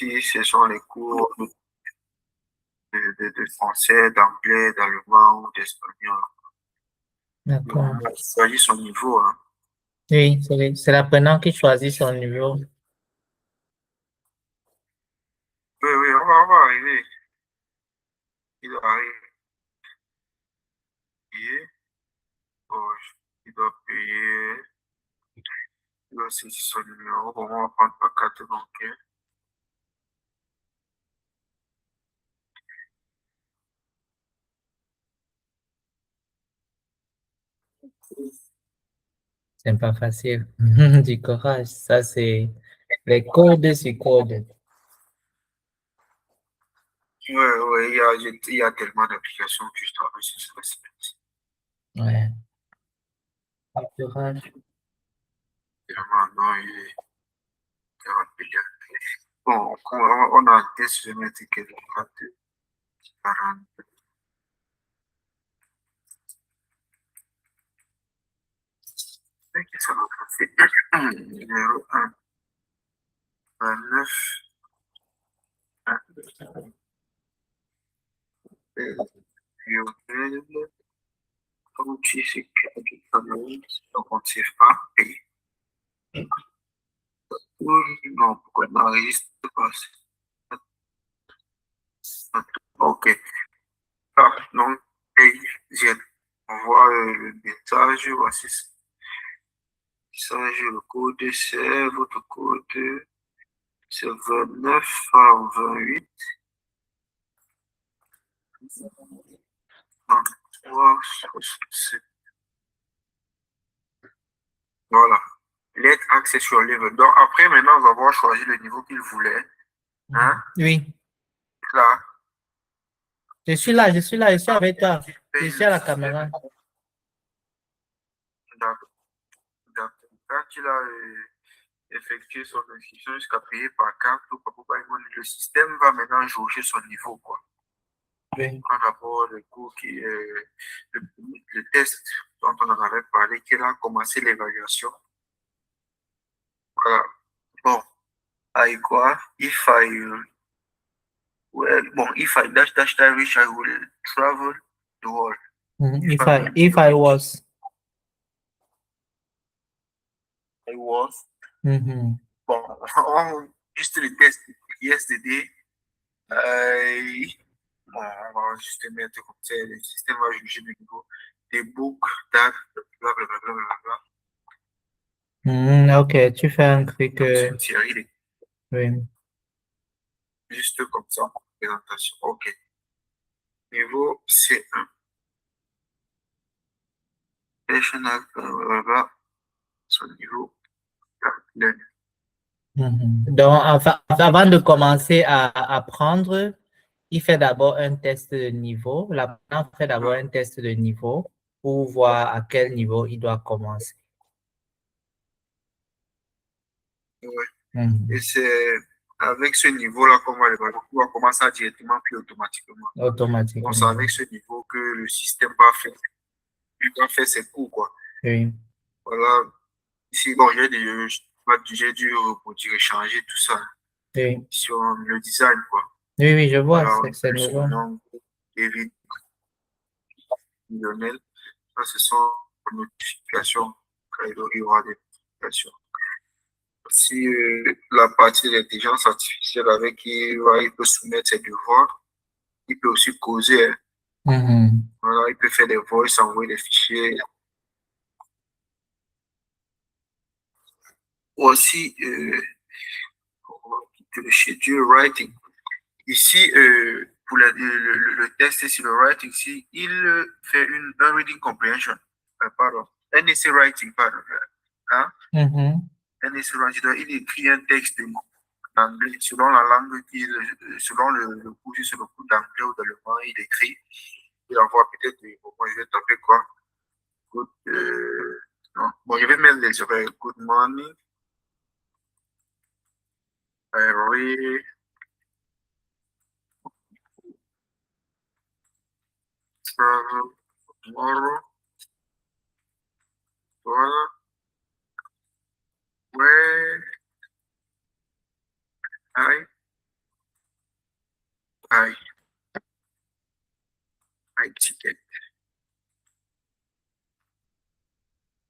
Ici, ce sont les cours de français, d'anglais, d'allemand ou d'espagnol. D'accord. On choisit son niveau. Hein. Oui, c'est l'apprenant qui choisit son niveau. Oui, on va arriver. Il arrive. Bon, il doit payer. Il doit saisir son numéro. Bon, on va prendre ma carte bancaire. C'est pas facile. Du courage. Ça, c'est les codes sur codes. Ouais, il y a tellement d'applications que je travaille sur ce aspect. Ouais. Du courage. Vraiment, non, il est rapide. Bon, on a un test, je vais mettre quelques 40. Ça va passer. Numéro 1, 29. Comme tu sais que du travail, donc on ne sait pas payer. Non, pourquoi il n'enregistre pas? Ok. Ah, non, paye, on voit le message, voici message, le code, c'est votre code, c'est 29 à 28. 33, 67. Voilà. Lettre accès sur livre. Donc après, maintenant, on va avoir choisi le niveau qu'il voulait. Hein? Oui. Là. Je suis là, je suis avec toi. Je suis à la caméra. Quand il a effectué son inscription jusqu'à payer par carte, le système va maintenant jauger son niveau. Quoi. Oui. On prend d'abord le cours le test dont on en avait parlé, qui a commencé l'évaluation. Voilà. Bon, I quoi? If I wish I would travel the world. If I was. I was. Bon, juste le test yesterday. Bon, on va juste mettre comme ça, le système va juger le niveau. Des books, that, blablabla. Ok, tu fais un truc. C'est une série de... Oui. Juste comme ça, en présentation. Ok. Niveau C1. National, blablabla. Son niveau. Donc, avant de commencer à apprendre, il fait d'abord un test de niveau. L'apprenant fait d'abord un test de niveau pour voir à quel niveau il doit commencer. Ouais. Et c'est avec ce niveau-là qu'on va pouvoir commencer directement puis automatiquement. Automatiquement. Donc, c'est avec ce niveau que le système va faire ses cours, quoi. Oui. Voilà. Ici, bon, j'ai dû changer tout ça. Oui. Sur le design, quoi. Oui, je vois, Alors, c'est nouveau. nom, David Lionel, ça, ce sont les notifications. Il y aura des notifications. Si la partie de l'intelligence artificielle avec qui il peut soumettre ses devoirs, il peut aussi causer. Hein. Voilà, il peut faire des voices, envoyer des fichiers. Aussi, le schedule writing. Ici, pour le test sur le writing, ici, il fait un reading comprehension. Pardon. Un essay writing, pardon. Hein? Un essay writing, il écrit un texte en anglais selon la langue selon le cours, sur le cours d'anglais ou d'allemand, il écrit. Il envoie peut-être, moi je vais taper quoi? Good, non. Bon, je vais mettre les oreilles. Good morning. I read travel tomorrow. Voilà. Where I I, I ticket.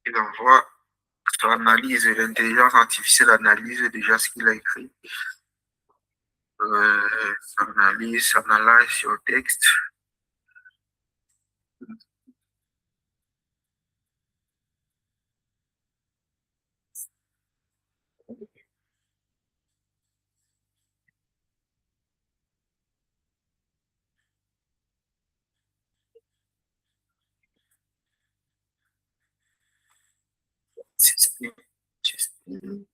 Il envoie, ça analyse, l'intelligence artificielle analyse déjà ce qu'il a écrit. Ça analyse, ça analyse sur texte. Système, système,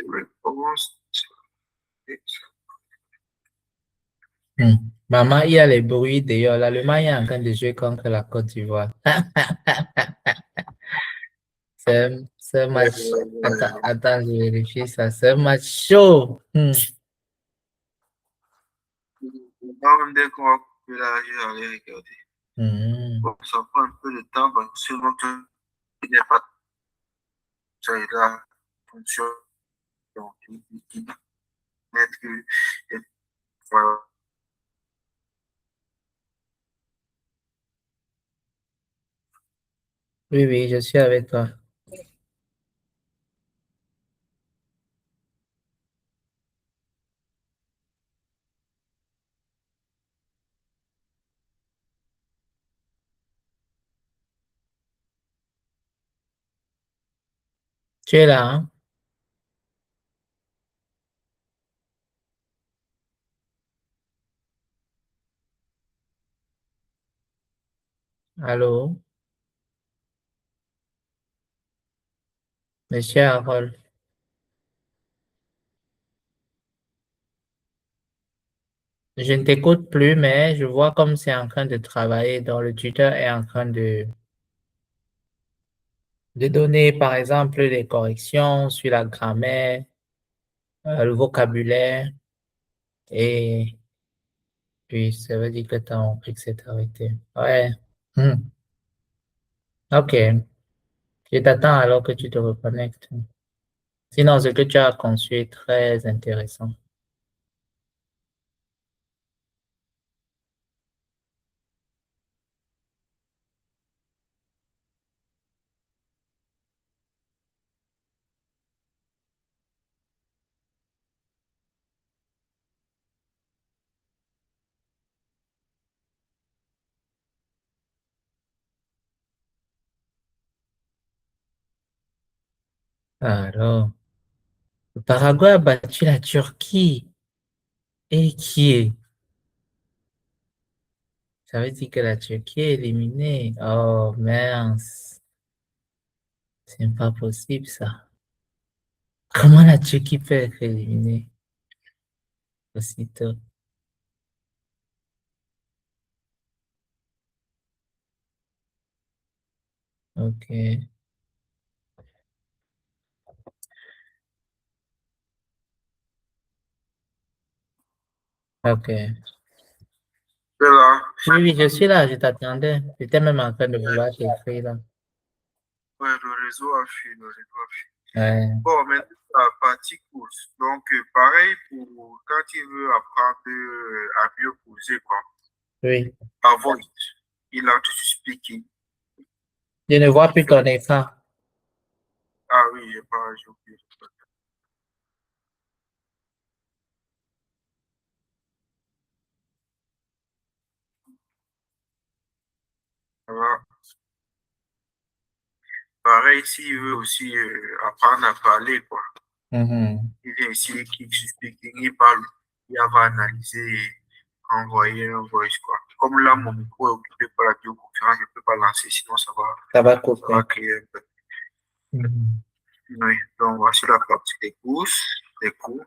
réponse. Maman, il y a les bruits dehors. L'Allemagne est en train de jouer contre la Côte d'Ivoire. C'est un match. Attends, je vérifie ça. C'est un match chaud. Dès qu'on va couper là, je vais aller regarder. Bon, ça prend un peu de temps parce que sinon, il n'y a pas ça est là, fonction. Donc, mettre que, voilà. Oui, oui, je suis avec toi. Tu es là, hein? Allô? Monsieur Harold. Je ne t'écoute plus, mais je vois comme c'est en train de travailler. Donc, le tuteur est en train de donner, par exemple, des corrections sur la grammaire, le vocabulaire, et puis ça veut dire que ton truc s'est arrêté. Ouais. OK. Je t'attends alors que tu te reconnectes. Sinon, ce que tu as conçu est très intéressant. Alors, le Paraguay a battu la Turquie. Et qui est? Ça veut dire que la Turquie est éliminée. Oh, mince. C'est pas possible, ça. Comment la Turquie peut être éliminée aussitôt? OK. OK. C'est là. Oui, oui, je suis là, je t'attendais. J'étais même en train de vouloir t'écrire là. Ouais, le réseau a fui, le réseau a fui. Ouais. Bon, maintenant, la partie course. Donc, pareil pour quand il veut apprendre à mieux poser, quoi. Oui. Avant, il a tout speaking. Je ne vois plus ton écran. Ah oui, j'ai oublié. Voilà. Pareil, s'il veut aussi apprendre à parler, quoi. Il vient ici, clique sur speaking, il parle, il va analyser et envoyer un voice, quoi. Comme là, mon micro est occupé par la vidéoconférence, je ne peux pas lancer, sinon Ça va ça va couper. créer un peu. Oui, donc voici la partie des courses, des cours.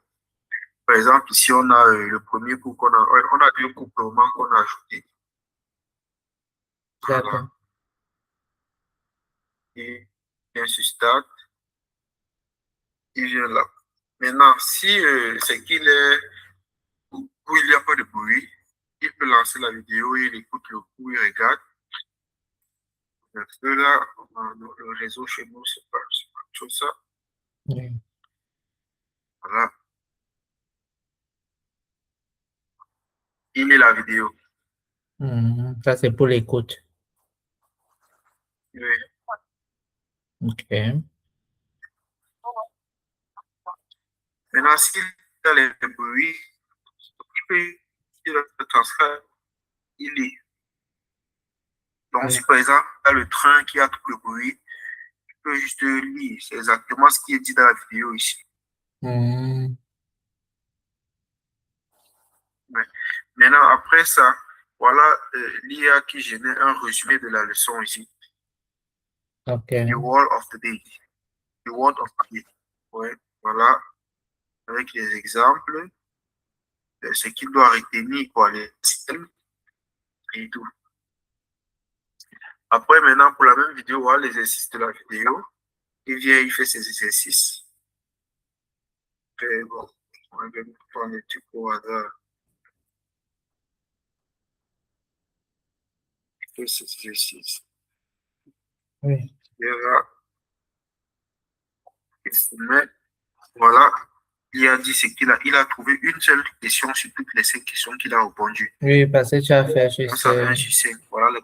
Par exemple, ici, on a le premier cours on a deux compléments qu'on a ajoutés. Voilà. D'accord. Et bien sur Start, il vient là. Maintenant, si c'est qu'il est où il n'y a pas de bruit, il peut lancer la vidéo, il écoute le cours, il regarde. Parce que là, le réseau chez nous, c'est pas tout ça. Oui. Voilà. il est la vidéo. Ça, c'est pour l'écoute. Oui. OK. Maintenant, s'il y a les bruits, il peut le transfert, il lit. Donc, Oui. si par exemple, il y a le train qui a tout le bruit, il peut juste lire. C'est exactement ce qui est dit dans la vidéo ici. Hmm, Ouais. Maintenant, après ça, voilà l'IA qui génère un résumé de la leçon ici. OK. The word of the day. The word of the day. Ouais, voilà, avec les exemples, ce qu'il doit retenir, quoi, les systèmes et tout. Après, maintenant, pour la même vidéo, voilà l'exercice de la vidéo. Il vient, il fait ses exercices. Et bon, on va prendre un petit peu au hasard. Il fait ses exercices. Oui. Et là, il soumet. Voilà. Il a dit ce il a trouvé une seule question sur toutes les 5 questions qu'il a répondu. Oui, parce que tu as fait, je Donc, ça fait sais. 1 sur 5. Voilà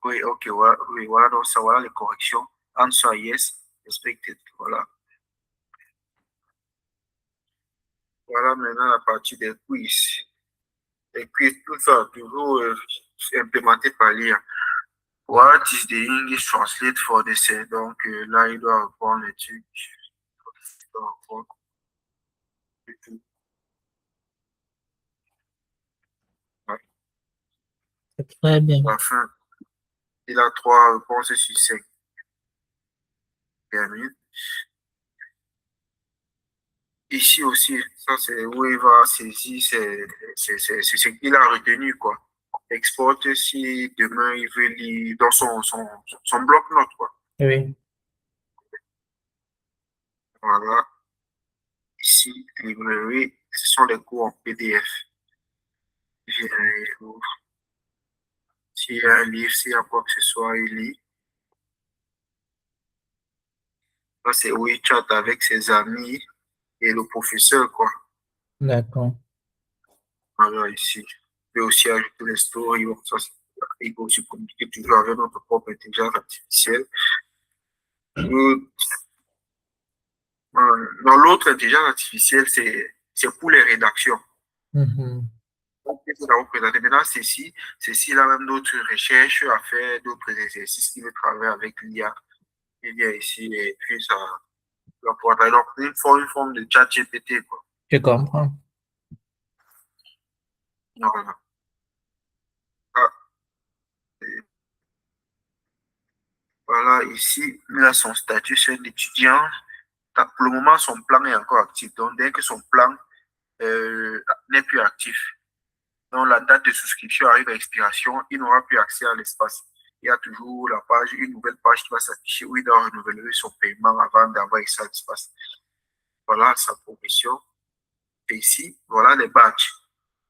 oui, ok, voilà, oui, voilà, donc ça, voilà les corrections. Answer yes, expected. Voilà. Voilà maintenant la partie des quiz. Les quiz, tout ça, toujours implémenté par l'IA. What is the English translate for this? Donc là, il doit répondre les trucs. Il doit répondre et tout. Ouais. C'est très bien. À la fin, il a 3 réponses sur 5. Termine. Ici aussi, ça c'est où il va saisir, c'est ce qu'il a retenu, quoi. Exporte si demain il veut lire dans son bloc-notes, quoi. Oui. Voilà. Ici, librairie, ce sont les cours en PDF. S'il y a un livre, s'il y a quoi que ce soit, il lit. Là, c'est où il chatte avec ses amis et le professeur, quoi. D'accord. Voilà, ici. Il peut aussi ajouter les stories, ça, il peut aussi communiquer toujours avec notre propre intelligence artificielle. Dans l'autre intelligence artificielle, c'est pour les rédactions. Mhm. Donc, il va vous présenter. Maintenant, ceci, il a même d'autres recherches à faire, d'autres exercices qu'il veut travailler avec l'IA. Il vient ici et puis ça va pouvoir travailler. Donc, une forme de chat GPT, quoi. Je comprends. Voilà. Ah, et voilà, ici, il a son statut, c'est un étudiant. Pour le moment, son plan est encore actif. Donc, dès que son plan n'est plus actif, donc la date de souscription arrive à expiration, il n'aura plus accès à l'espace. Il y a toujours la page, une nouvelle page qui va s'afficher où il doit renouveler son paiement avant d'avoir accès à l'espace. Voilà sa progression. Et ici, voilà les badges.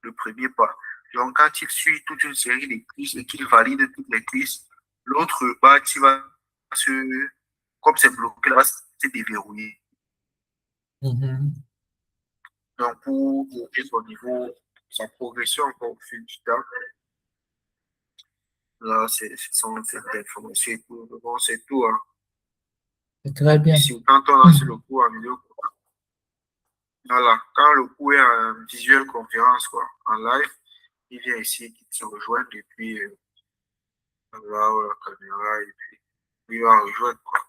Le premier pas. Donc, quand il suit toute une série de quiz et qu'il valide toutes les quiz, l'autre badge, il va se, comme c'est bloqué, il va se déverrouiller. Mhm. Donc, pour bloquer son niveau, sa progression encore au fil du temps, là, c'est cette information. Bon, c'est tout. Hein. C'est très bien. Ici, quand on lance le cours en vidéo, voilà, quand le cours est en visuelle conférence, quoi, en live, il vient ici, il se rejoint depuis là, la caméra, et puis il va rejoindre, quoi.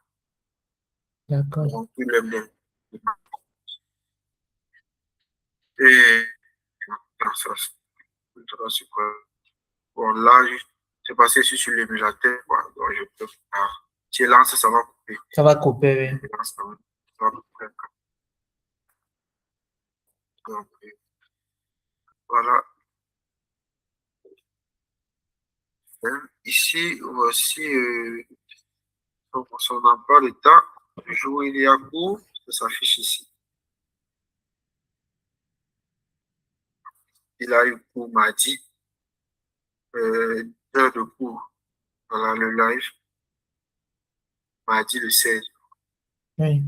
D'accord. Donc, il aime bien. Et, ça, c'est quoi? Bon, là, c'est passé sur l'émulateur, quoi. Donc, je peux pas. Si je lance, ça va couper. Ça va couper, oui. Je lance, ça va couper. Donc, voilà. Ici, voici son emploi de temps. Le jour où il est à court, ça s'affiche ici. Il a eu cours mardi, heure de cours. Voilà le live, mardi le 16. Oui.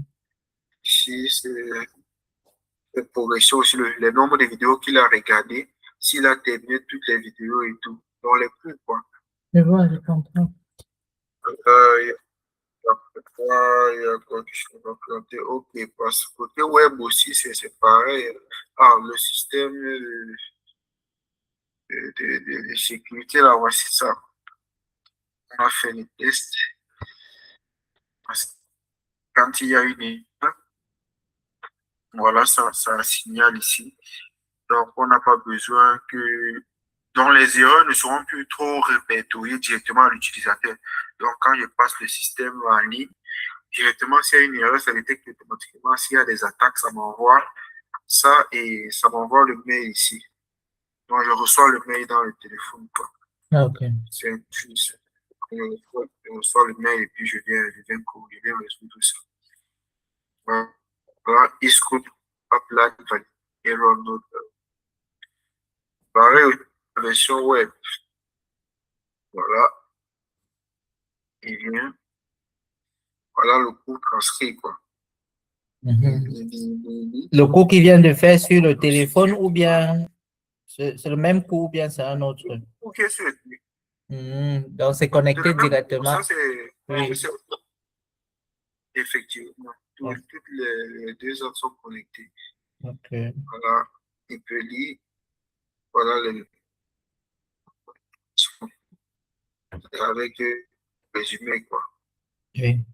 Ici, c'est de progression aussi, le nombre de vidéos qu'il a regardées, s'il a terminé toutes les vidéos et tout. Dans les cours, quoi. Je vois, je comprends. Il y a quoi que je peux planter. Ok, parce que côté web aussi, c'est pareil. Ah, le système de sécurité, là, voici ça. On a fait les tests. Quand il y a une erreur, voilà, ça signale ici. Donc, on n'a pas besoin que... Donc, les erreurs ne seront plus trop répertoriées directement à l'utilisateur. Donc, quand je passe le système en ligne, directement, s'il y a une erreur, ça détecte automatiquement. S'il y a des attaques, ça m'envoie ça et ça m'envoie le mail ici. Donc, je reçois le mail dans le téléphone, quoi. Ok. C'est un plus. Je reçois le mail et puis je viens résoudre tout ça. Voilà, e-scoop, apply, error note. Pareil, version web. Voilà, il vient. Voilà le cours transcrit, quoi. Le cours qu'il vient de faire sur le téléphone ou bien c'est le même cours ou bien c'est un autre? Ok, Donc c'est connecté directement. Ça, c'est Oui. effectivement. Toutes les deux autres sont connectées. Ok. Voilà, il peut lire. Voilà les avec résumé, quoi. Oui.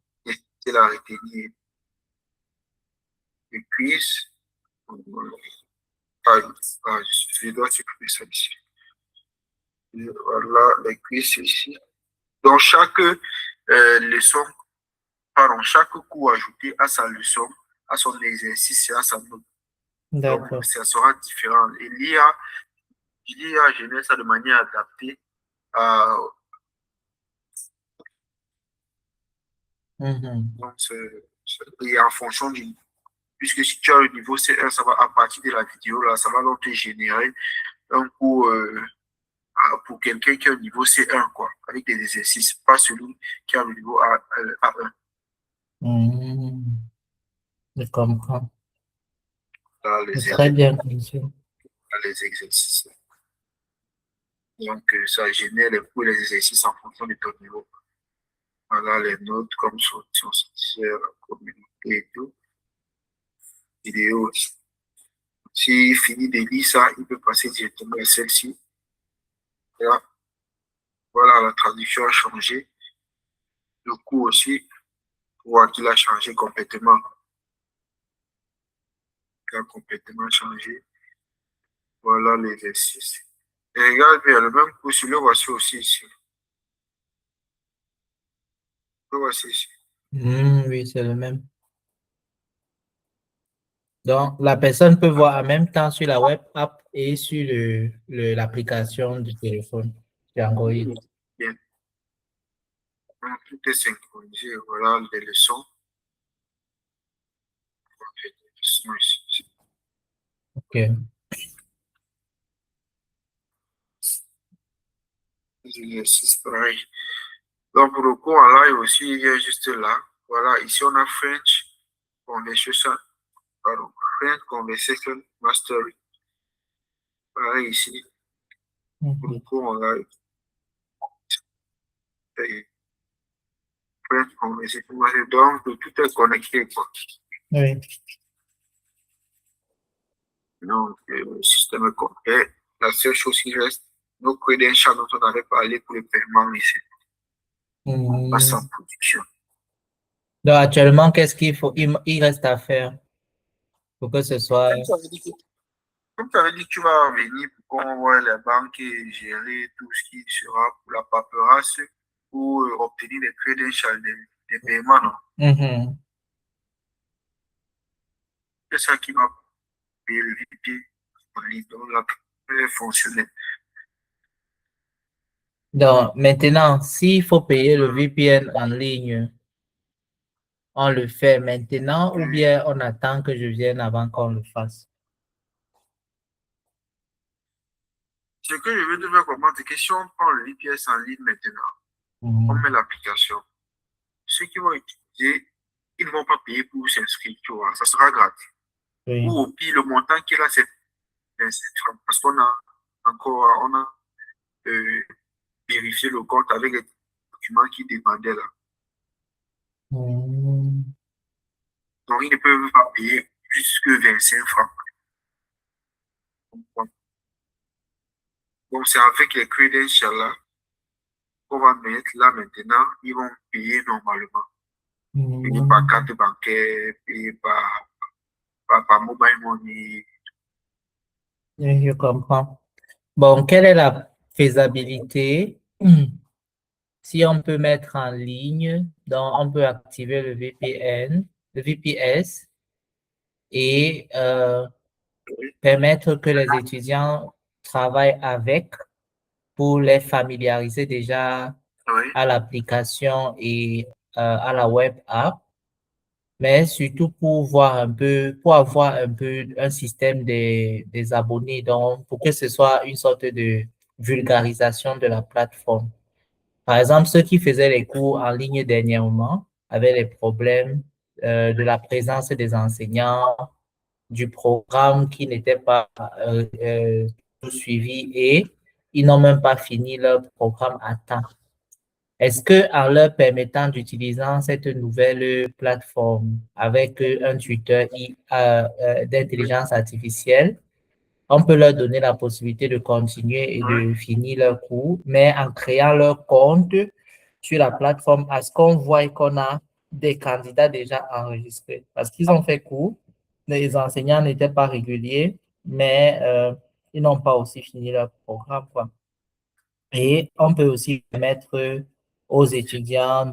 C'est la retenue. Le quiz. Je dois supprimer ça ici. Voilà, les quiz ici. Dans chaque leçon, pardon, chaque cours ajouté à sa leçon, à son exercice et à sa note. D'accord. Donc, ça sera différent. Et l'IA génère ça de manière adaptée à. Donc, et en fonction du. Puisque si tu as le niveau C1, ça va à partir de la vidéo, là, ça va donc te générer un cours pour quelqu'un qui a le niveau C1, quoi, avec des exercices, pas celui qui a le niveau A1. Je comprends. Là, Très bien, monsieur. les exercices. Donc, ça génère les cours et les exercices en fonction de ton niveau. Voilà les notes comme soutien social, communauté et tout. Vidéo aussi. S'il finit de lire ça, il peut passer directement à celle-ci. Voilà, la traduction a changé. Le cours aussi, voit qu'il a changé complètement. Il a complètement changé. Voilà l'exercice. Et regarde bien, le même cours, le voici aussi ici. Le voici ici. Oui, c'est le même. Donc, la personne peut voir en même temps sur la web app et sur l'application du téléphone, sur Android. Bien. Donc, tout est synchronisé. Voilà les leçons. Ok. L'exercice pareil. Donc, pour le cours en live aussi, il vient juste là. Voilà, ici on a French Conversation, pardon, French Conversation Mastery. Pareil ici, pour le cours en live. French Conversation Mastery. Donc, tout est connecté, quoi. Oui. Donc, le système est complet. La seule chose qui reste, nos credentials dont on avait parlé pour le paiement ici. On passe en production. Donc, actuellement, qu'est-ce qu'il faut? Il reste à faire pour que ce soit. Comme tu avais dit que tu vas venir pour qu'on voit les banques et gérer tout ce qui sera pour la paperasse pour obtenir les credentials des paiements, non? C'est ça qui m'a payé le VP en ligne. Donc, la fonctionnait. Donc, maintenant, s'il faut payer le VPN en ligne, on le fait maintenant ou bien on attend que je vienne avant qu'on le fasse? Ce que je veux te faire comprendre, c'est que si on prend le VPN en ligne maintenant, on met l'application, ceux qui vont utiliser, ils ne vont pas payer pour s'inscrire, tu vois, ça sera gratuit. Oui. Ou au pire, le montant qu'il a, c'est 27 francs. Parce qu'on a encore, on a vérifié le compte avec les documents qu'il demandait là. Hmm. Donc, ils ne peuvent pas payer plus que 25 francs. Donc, c'est avec les credentials là qu'on va mettre là maintenant. Ils vont payer normalement. Payer par Hmm. carte bancaire, payer par mobile money. Oui, je comprends. Bon, quelle est la faisabilité? Si on peut mettre en ligne, donc on peut activer le VPN, le VPS et Oui, permettre que les étudiants travaillent avec pour les familiariser déjà oui, à l'application et à la web app, mais surtout pour voir un peu, pour avoir un peu un système des abonnés, donc pour que ce soit une sorte de vulgarisation de la plateforme. Par exemple, ceux qui faisaient les cours en ligne dernièrement avaient les problèmes de la présence des enseignants, du programme qui n'était pas tout suivi et ils n'ont même pas fini leur programme à temps. Est-ce que en leur permettant d'utiliser cette nouvelle plateforme avec un tuteur oui, d'intelligence artificielle, on peut leur donner la possibilité de continuer et oui. de finir leur cours, mais en créant leur compte sur la plateforme, à ce qu'on voit qu'on a des candidats déjà enregistrés. Parce qu'ils ont fait cours, les enseignants n'étaient pas réguliers, mais ils n'ont pas aussi fini leur programme, quoi. Et on peut aussi permettre aux étudiants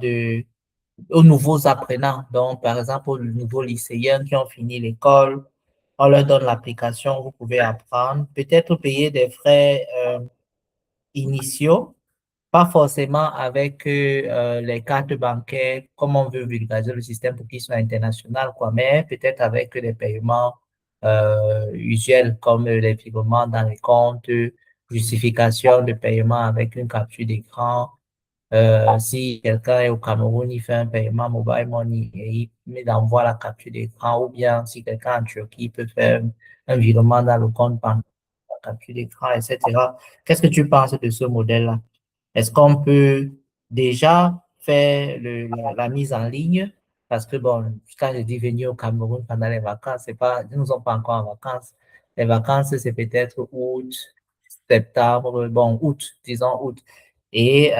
aux nouveaux apprenants, donc par exemple aux nouveaux lycéens qui ont fini l'école, on leur donne l'application, vous pouvez apprendre, peut-être payer des frais initiaux, pas forcément avec les cartes bancaires, comme on veut vulgariser le système pour qu'il soit international, quoi, mais peut-être avec des paiements usuels comme les virements dans les comptes, justification de paiement avec une capture d'écran. Si quelqu'un est au Cameroun, il fait un paiement mobile money et il envoie la capture d'écran, ou bien si quelqu'un est en Turquie, il peut faire un virement dans le compte bancaire, la capture d'écran, etc. Qu'est-ce que tu penses de ce modèle-là? Est-ce qu'on peut déjà faire la mise en ligne? Parce que, bon, quand je dis venir au Cameroun pendant les vacances, c'est pas, nous ne sommes pas encore en vacances. Les vacances, c'est peut-être août, septembre, bon, août, disons août. Et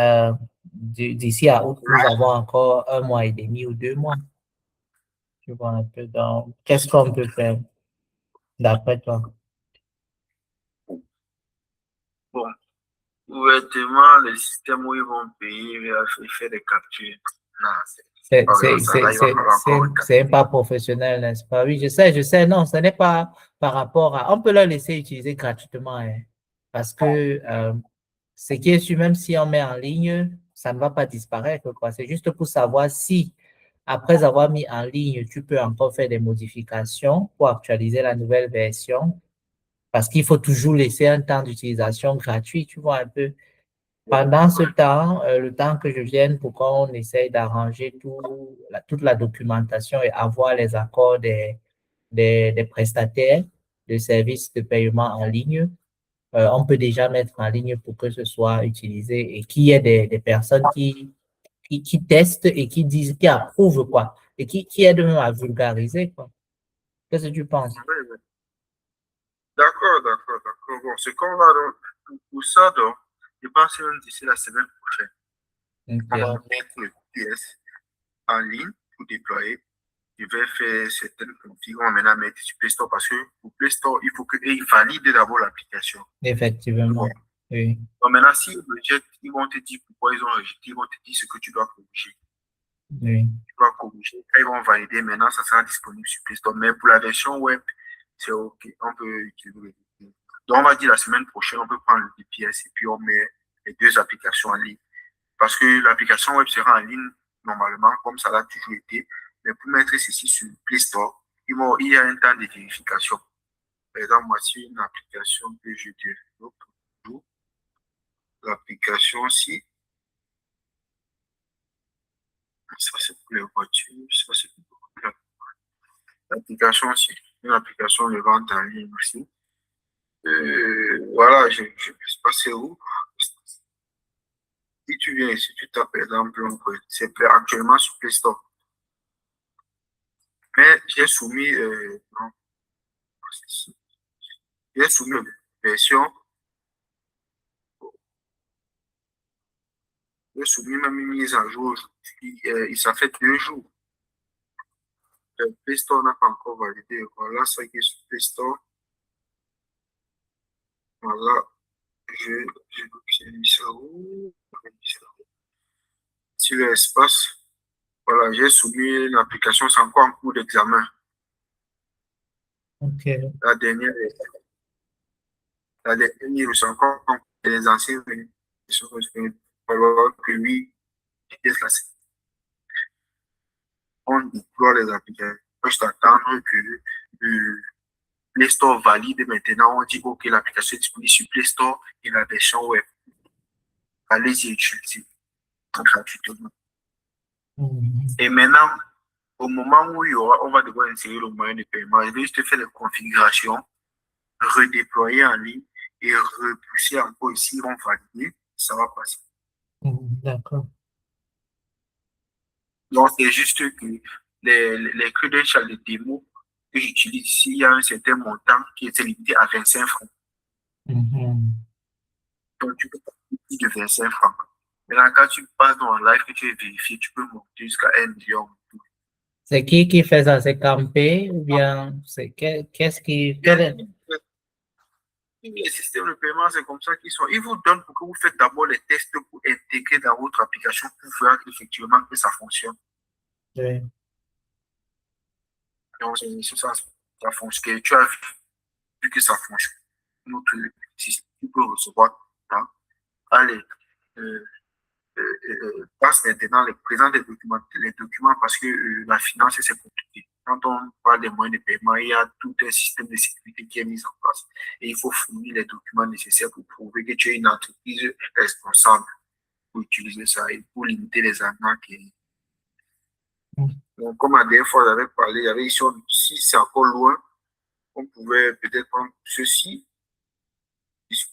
d'ici à août, nous avons encore un mois et demi ou 2 mois. Tu vois un peu. Donc, qu'est-ce qu'on peut faire d'après toi? Bon, ouvertement, le système où ils vont payer, il fait des captures. Non, c'est pas vraiment ça. Là, il va falloir encore C'est regarder. pas professionnel, n'est-ce pas? Oui, je sais. Non, ce n'est pas par rapport à. On peut leur laisser utiliser gratuitement, hein, parce que ce qui est sûr, même si on met en ligne, ça ne va pas disparaître, quoi. C'est juste pour savoir si, après avoir mis en ligne, tu peux encore faire des modifications pour actualiser la nouvelle version, parce qu'il faut toujours laisser un temps d'utilisation gratuit, tu vois un peu. Pendant ce temps, le temps que je vienne pour qu'on essaye d'arranger toute la documentation et avoir les accords des prestataires de services de paiement en ligne, on peut déjà mettre en ligne pour que ce soit utilisé et qu'il y ait des personnes qui testent et qui disent, qui approuvent, quoi, et qui aident même à vulgariser, quoi. Qu'est-ce que tu penses? Oui, oui. D'accord, d'accord, d'accord. Bon, ce qu'on va donc, pour ça, donc, je pense que d'ici la semaine prochaine, on va Ok. mettre le PS en ligne pour déployer. Je vais faire certaines configs. On va maintenant mettre sur Play Store parce que pour Play Store, il faut qu'ils valident d'abord l'application. Tu vois. Effectivement. Oui, Donc maintenant, s'ils rejettent, ils vont te dire pourquoi ils ont rejeté. Ils vont te dire ce que tu dois corriger. oui. Tu dois corriger. Quand ils vont valider, maintenant, ça sera disponible sur Play Store. Mais pour la version web, c'est OK. On peut utiliser le VPS. Donc, on va dire la semaine prochaine, on peut prendre le VPS et puis on met les deux applications en ligne. Parce que l'application web sera en ligne normalement, comme ça l'a toujours été. Mais pour mettre ceci sur Play Store, il y a un temps de vérification. Par exemple, moi, c'est une application que je développe toujours. L'application-ci, ça c'est pour les voitures, ça c'est pour l'application-ci. une application de vente en ligne aussi. Voilà, je ne sais pas c'est où. Si tu viens ici, tu tapes par exemple, c'est actuellement sur Play Store. Mais j'ai soumis, non, j'ai soumis une version, j'ai soumis même une mise à jour. Ça fait 2 jours. Le Play Store n'a pas encore validé. Voilà ce qui est sur Play Store. Voilà, je, j'ai mis ça où? Sur l'espace, voilà, j'ai soumis une application, c'est encore en cours d'examen. Ok. La dernière, c'est encore en cours des anciens venus. Il va falloir que oui, on déploie les applications. Juste attendre que le Play Store valide. Maintenant, on dit OK, l'application est disponible sur Play Store et la version web. Allez-y utiliser gratuitement. Et maintenant, au moment où on va devoir insérer le moyen de paiement, je vais juste faire les configurations, redéployer en ligne et repousser encore ici, on valide, ça va passer. D'accord. Donc, c'est juste que les credentials de démo que j'utilise ici, il y a un certain montant qui est limité à 25 francs. Donc, tu peux partir de 25 francs. Maintenant, quand tu passes dans un live que tu veux vérifier, tu peux monter jusqu'à 1 million. C'est qui fait ça? C'est Campé ou bien c'est qu'est-ce qui quel Les systèmes de paiement, c'est comme ça qu'ils sont. Ils vous donnent pour que vous faites d'abord les tests pour intégrer dans votre application pour voir effectivement que ça fonctionne. Oui. Donc, c'est ça, ça fonctionne. Tu as vu que ça fonctionne. Notre système, tu peux recevoir. Hein. Allez, euh, passe maintenant les présents des documents, les documents parce que la finance, c'est compliqué. Quand on parle des moyens de paiement, il y a tout un système de sécurité qui est mis en place. Et il faut fournir les documents nécessaires pour prouver que tu es une entreprise responsable pour utiliser ça et pour limiter les arnaques. Donc, comme la dernière fois, j'avais parlé, il y avait ici, si c'est encore loin, on pouvait peut-être prendre ceci, puisque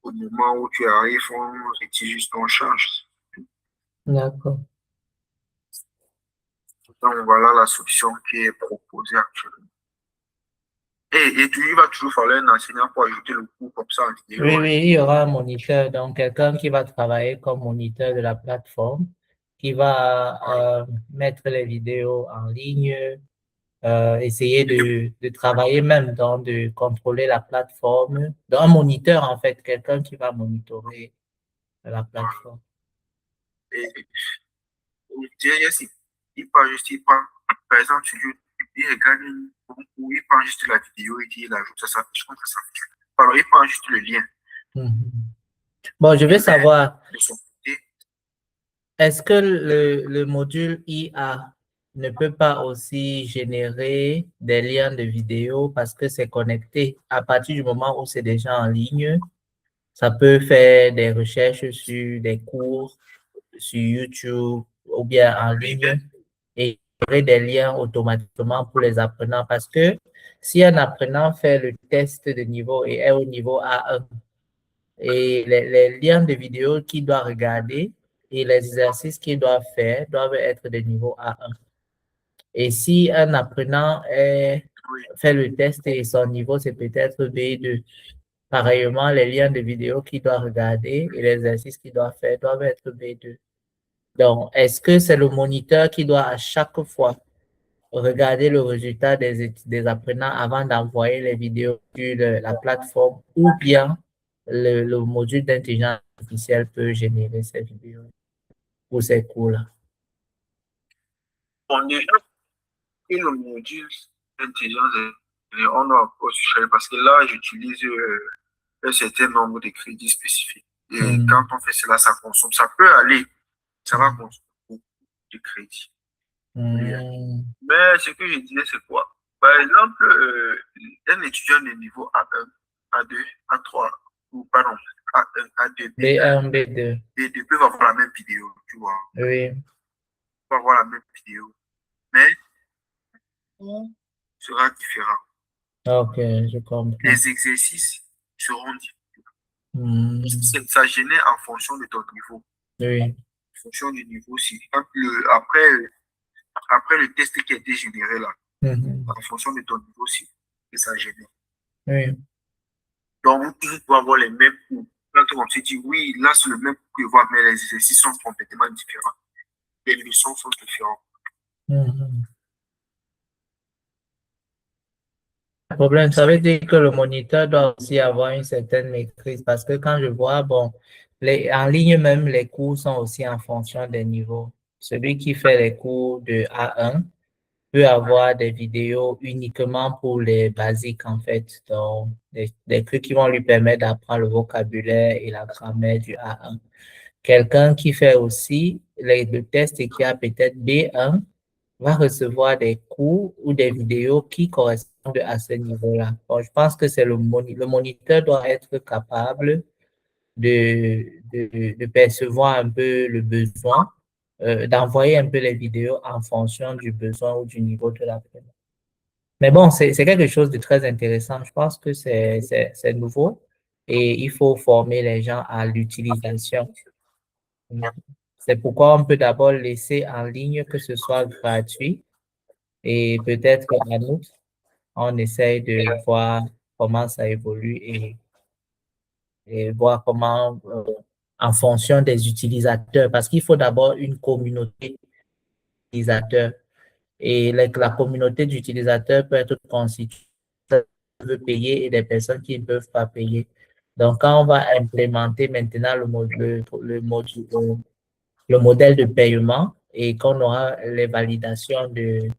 au moment où tu arrives, on retire juste ton charge. D'accord. Donc, voilà la solution qui est proposée actuellement. Et il va toujours falloir un enseignant pour ajouter le cours comme ça en vidéo. Oui, oui, il y aura un moniteur, donc quelqu'un qui va travailler comme moniteur de la plateforme, qui va mettre les vidéos en ligne, essayer de travailler même dans de contrôler la plateforme. Donc, un moniteur, en fait, quelqu'un qui va monitorer la plateforme. Et il parle juste, par exemple, sur YouTube, il regarde où il prend juste la vidéo et il ajoute ça, je pense que ça. Alors, il prend juste le lien. Bon, je veux savoir, De son côté, est-ce que le module IA ne peut pas aussi générer des liens de vidéo parce que c'est connecté à partir du moment où c'est déjà en ligne? Ça peut faire des recherches sur des cours sur YouTube ou bien en ligne et créer des liens automatiquement pour les apprenants parce que si un apprenant fait le test de niveau et est au niveau A1 et les liens de vidéo qu'il doit regarder et les exercices qu'il doit faire doivent être de niveau A1. Et si un apprenant fait le test et son niveau c'est peut-être B2, pareillement, les liens de vidéo qu'il doit regarder et les exercices qu'il doit faire doivent être B2. Donc, est-ce que c'est le moniteur qui doit à chaque fois regarder le résultat des apprenants avant d'envoyer les vidéos sur la plateforme ou bien le module d'intelligence artificielle peut générer ces vidéos ou ces cours-là? on est et le module d'intelligence, on doit encore chercher parce que là, j'utilise un certain nombre de crédits spécifiques. Et quand on fait cela, ça consomme. Ça peut aller, ça va consommer beaucoup de crédits. Mais ce que je disais, c'est quoi? Par exemple, un étudiant de niveau A1, A2, A3, ou pardon, A1, A2, B1, B2. B2 peuvent avoir la même vidéo, tu vois. Oui. Peuvent avoir la même vidéo. Mais pour sera différent. Ok, je comprends. Les exercices seront Hmm, différents. Ça génère en fonction de ton niveau. oui. En fonction du niveau aussi. Après le test qui a été généré là, Mhm, en fonction de ton niveau aussi, que ça génère. oui. Donc, tu dois avoir les mêmes cours. Quand on se dit, oui, là, c'est le même cours que voir, mais les exercices sont complètement différents. Les leçons sont différentes. Mhm. Le problème, ça veut dire que le moniteur doit aussi avoir une certaine maîtrise parce que quand je vois, bon, en ligne même, les cours sont aussi en fonction des niveaux. Celui qui fait les cours de A1 peut avoir des vidéos uniquement pour les basiques, en fait. Donc, des trucs qui vont lui permettre d'apprendre le vocabulaire et la grammaire du A1. Quelqu'un qui fait aussi le test et qui a peut-être B1 va recevoir des cours ou des vidéos qui correspondent à ce niveau-là. Bon, je pense que c'est le moniteur doit être capable de percevoir un peu le besoin, d'envoyer un peu les vidéos en fonction du besoin ou du niveau de l'apprenant. Mais bon, c'est quelque chose de très intéressant. Je pense que c'est nouveau et il faut former les gens à l'utilisation. C'est pourquoi on peut d'abord laisser en ligne que ce soit gratuit et peut-être qu'en outre, on essaye de voir comment ça évolue et voir comment, en fonction des utilisateurs, parce qu'il faut d'abord une communauté d'utilisateurs. Et la communauté d'utilisateurs peut être constituée de personnes qui veulent payer et des personnes qui ne peuvent pas payer. Donc, quand on va implémenter maintenant le modèle de paiement et qu'on aura les validations des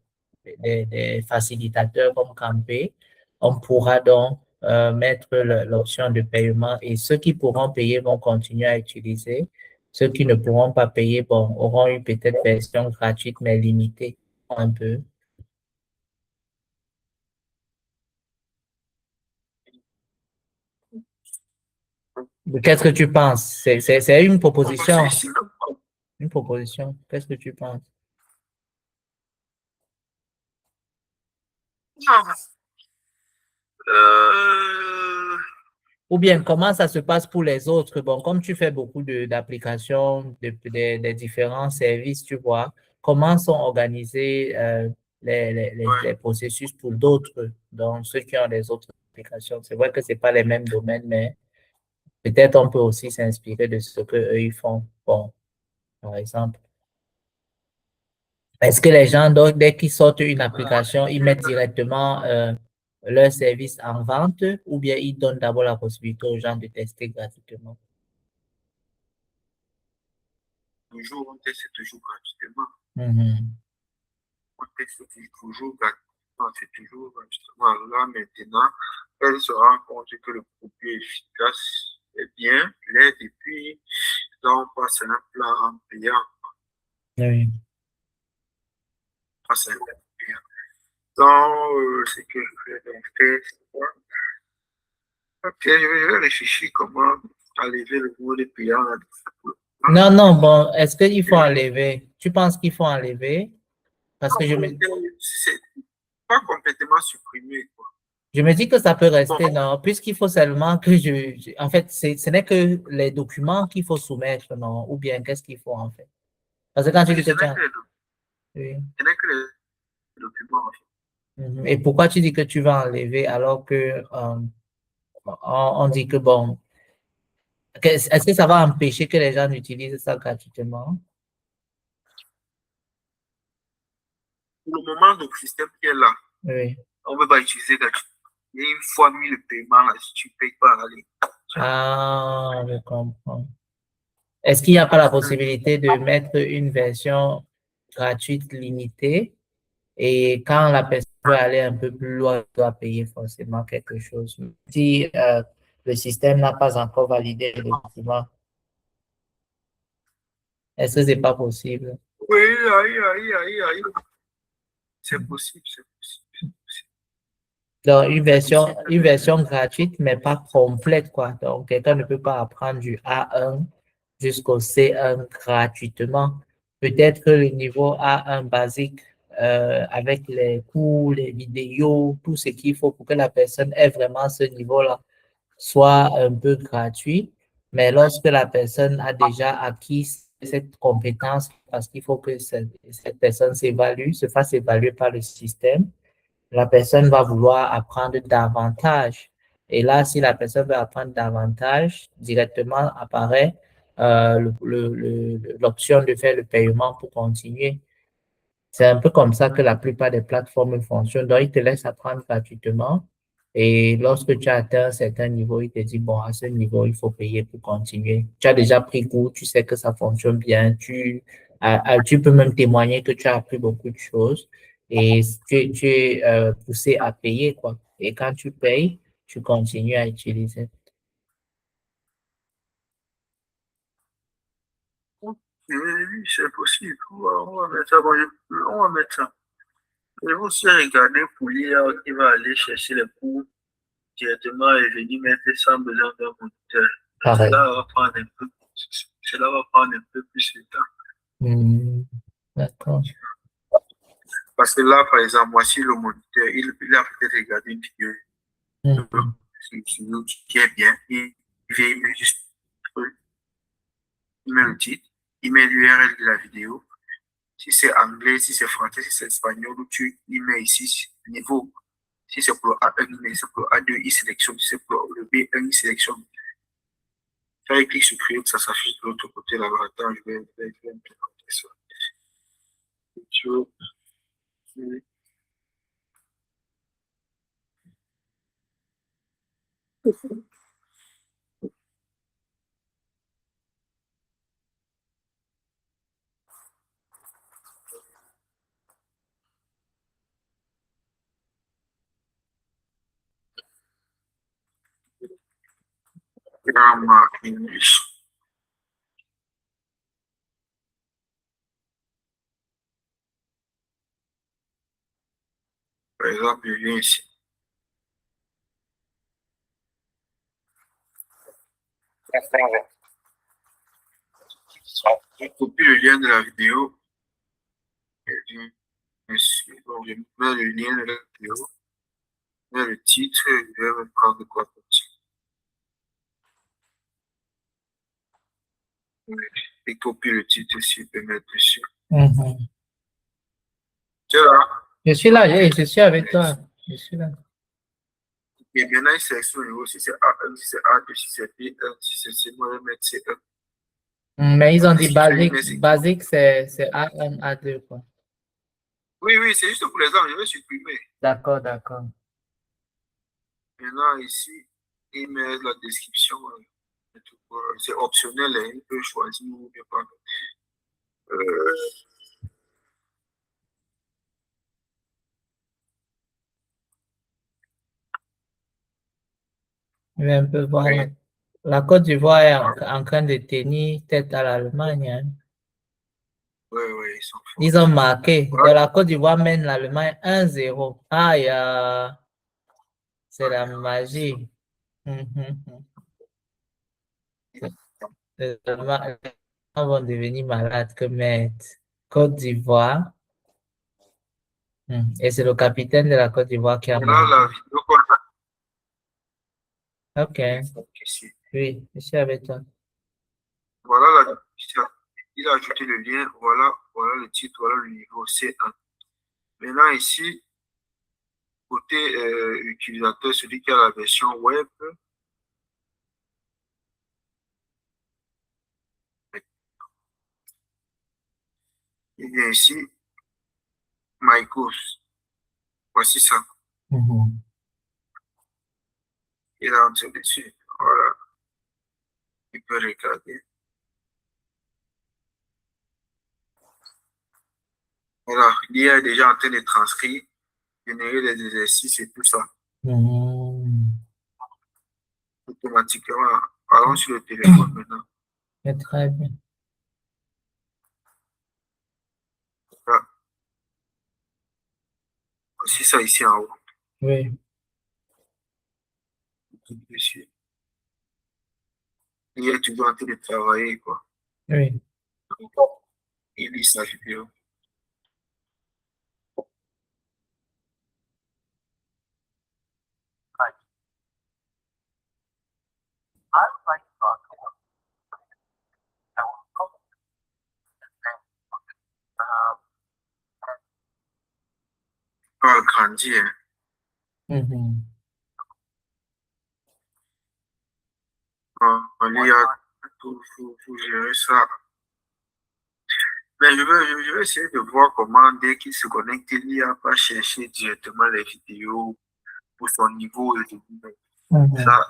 facilitateurs comme Campé, on pourra donc mettre l'option de paiement et ceux qui pourront payer vont continuer à utiliser. Ceux qui ne pourront pas payer, bon, auront une peut-être version gratuite mais limitée un peu. Qu'est-ce que tu penses? C'est une proposition. Une proposition. Qu'est-ce que tu penses? Euh, Ou bien, comment ça se passe pour les autres? Bon, comme tu fais beaucoup d'applications, des différents services, tu vois, comment sont organisés les ouais. processus pour d'autres, donc ceux qui ont des autres applications? C'est vrai que ce n'est pas les mêmes domaines, mais peut-être on peut aussi s'inspirer de ce qu'eux, ils font. Bon, par exemple. Est-ce que les gens, donc, dès qu'ils sortent une application, ils mettent directement leur service en vente ou bien ils donnent d'abord la possibilité aux gens de tester gratuitement? Toujours, on teste toujours gratuitement. Mhm. On teste toujours gratuitement. C'est toujours gratuitement. Là, maintenant, elle se rend compte que le produit est efficace, est bien, l'aide, et puis, là, on passe à un plan payant. Oui. On passe à un plan payant. Donc, ce que je vais donc faire, c'est quoi? Ok, je vais réfléchir comment enlever le mot de payant là. Non, non, bon, est-ce qu'il faut enlever? Tu penses qu'il faut enlever? Parce que C'est pas complètement supprimé, quoi. je me dis que ça peut Bon, rester, non, puisqu'il faut seulement que en fait, ce n'est que les documents qu'il faut soumettre, non, ou bien qu'est-ce qu'il faut en fait? Parce que quand tu oui, dis que tu as... Oui. ce n'est que les documents. Mhm. Et pourquoi tu dis que tu vas enlever alors que on dit que bon, est-ce que ça va empêcher que les gens utilisent ça gratuitement? Pour le moment, le système qui est là, Oui. on ne peut pas utiliser gratuitement. Et une fois mis le paiement là, si tu ne payes pas, allez. Ah, je comprends. Est-ce qu'il n'y a pas la possibilité de mettre une version gratuite limitée et quand la personne veut aller un peu plus loin, elle doit payer forcément quelque chose? Si le système n'a pas encore validé le document, est-ce que c'est pas possible? Oui, aïe, aïe, aïe, aïe. C'est possible, c'est possible. Donc, une version gratuite, mais pas complète, quoi. Donc, quelqu'un ne peut pas apprendre du A1 jusqu'au C1 gratuitement. Peut-être que le niveau A1 basique avec les cours, les vidéos, tout ce qu'il faut pour que la personne ait vraiment ce niveau-là, soit un peu gratuit. Mais lorsque la personne a déjà acquis cette compétence, parce qu'il faut que cette personne s'évalue, se fasse évaluer par le système, la personne va vouloir apprendre davantage. Et là, si la personne veut apprendre davantage, directement apparaît l'option de faire le paiement pour continuer. C'est un peu comme ça que la plupart des plateformes fonctionnent. Donc, ils te laissent apprendre gratuitement. Et lorsque tu as atteint un certain niveau, ils te disent, bon, à ce niveau, il faut payer pour continuer. Tu as déjà pris goût, tu sais que ça fonctionne bien. Tu peux même témoigner que tu as appris beaucoup de choses et tu es poussé à payer, quoi. Et quand tu payes, tu continues à utiliser. Oui, c'est possible. On va mettre ça. Bon, on va mettre ça. Je vais aussi regarder pour l'IA qui va aller chercher les cours directement et venir mettre sans besoin d'un moniteur. Pareil. Cela va prendre un peu plus de temps. D'accord. Parce que là, par exemple, voici le moniteur, il a peut-être regardé une vidéo sur YouTube qui est bien. Il vient juste, il met le titre, il met l'URL de la vidéo. Si c'est anglais, si c'est français, si c'est espagnol, il met ici niveau. Si c'est pour A1, il met, si c'est pour A2, il sélectionne. Si c'est pour le B1, il sélectionne. Quand il clique sur Create, ça s'affiche de l'autre côté là-bas. Attends, je vais implémenter ça. Grammar English. Par exemple, je viens ici. Je copie le lien de la vidéo. Donc, je mets le lien de la vidéo. Je mets le titre. Je vais me prendre quoi comme titre. Et copie le titre ici. Je peux mettre dessus. Tu es là? Je suis là, je suis avec toi. Je suis là. Et maintenant, il sélectionne le niveau. Si c'est A1, si c'est A2, si c'est B1, si c'est C, moi, je vais mettre C1. Mais ils ont dit basique c'est A1, A2, quoi. Oui, oui, c'est juste pour les gens. Je vais supprimer. D'accord, d'accord. Maintenant, ici, il met la description. C'est optionnel. Il peut choisir ou bien pas. Je vais un peu voir. La Côte d'Ivoire est en train de tenir tête à l'Allemagne. Hein. Oui, oui, ils sont forts. Ils ont marqué. De la Côte d'Ivoire mène l'Allemagne 1-0. Aïe, c'est la magie. Les Allemands vont devenir malades que mettre Côte d'Ivoire. Et c'est le capitaine de la Côte d'Ivoire qui a Voilà la marqué. vidéo qu'on a Ok. ici. Oui, je suis avec toi. Voilà la il a ajouté le lien. Voilà, voilà le titre. Voilà le niveau C1. Maintenant, ici, côté utilisateur, celui qui a la version web, il vient ici, My Course. Voici ça. Il entre dessus. Voilà. Il peut regarder. Voilà. L'IA est déjà en train de transcrire, générer des exercices et tout ça. Automatiquement. Allons sur le téléphone maintenant. C'est très bien. Voilà. Voici ça ici en haut. Oui. Dessus. Il est toujours en train de travailler, quoi. Oui. Il lit sa vidéo. grandir. Mhm. L'IA, faut gérer ça. Mais je vais essayer de voir comment, dès qu'il se connecte, l'IA va chercher directement les vidéos pour son niveau et tout. Mhm. Ça.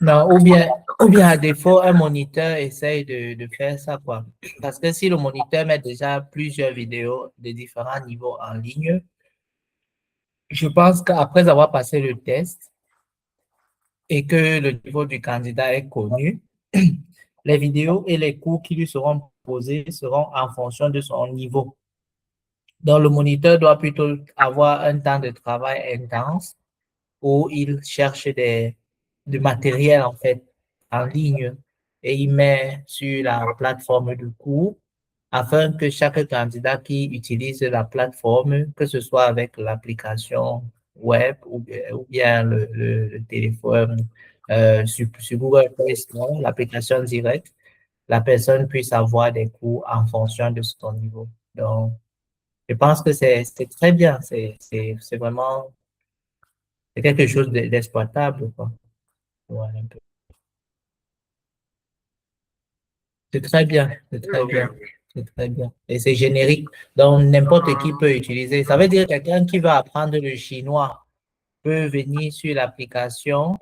Non, ou bien à défaut, un moniteur essaye de faire ça, quoi. Parce que si le moniteur met déjà plusieurs vidéos de différents niveaux en ligne, je pense qu'après avoir passé le test et que le niveau du candidat est connu, les vidéos et les cours qui lui seront posés seront en fonction de son niveau. Donc, le moniteur doit plutôt avoir un temps de travail intense où il cherche du matériel, en fait, en ligne et il met sur la plateforme du cours afin que chaque candidat qui utilise la plateforme, que ce soit avec l'application web ou bien le téléphone sur Google Play Store, l'application directe, la personne puisse avoir des cours en fonction de son niveau. Donc, je pense que c'est très bien. C'est vraiment c'est quelque chose d'exploitable, quoi. Ouais, un peu. C'est très bien. C'est très Oui, bien. oui. C'est très bien. Et c'est générique. Donc, n'importe qui peut utiliser. Ça veut dire quelqu'un qui va apprendre le chinois peut venir sur l'application.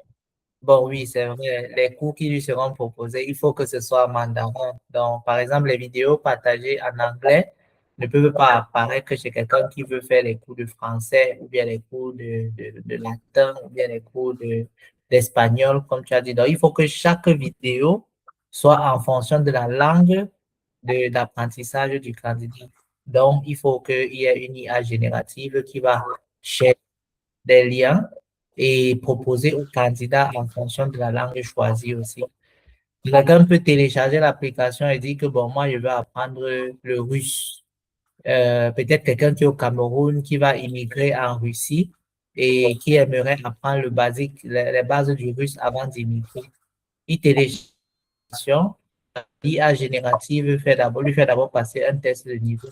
Bon, oui, c'est vrai. Les cours qui lui seront proposés, il faut que ce soit en mandarin. Donc, par exemple, les vidéos partagées en anglais ne peuvent pas apparaître chez quelqu'un qui veut faire les cours de français ou bien les cours de latin ou bien les cours d'espagnol, comme tu as dit. Donc, il faut que chaque vidéo soit en fonction de la langue d'apprentissage du candidat. Donc, il faut qu'il y ait une IA générative qui va chercher des liens et proposer aux candidats en fonction de la langue choisie aussi. Quelqu'un peut télécharger l'application et dire que, bon, moi, je veux apprendre le russe. Peut-être quelqu'un qui est au Cameroun, qui va immigrer en Russie et qui aimerait apprendre le basique, les bases du russe avant d'immigrer. Il télécharge l'IA générative lui fait d'abord passer un test de niveau.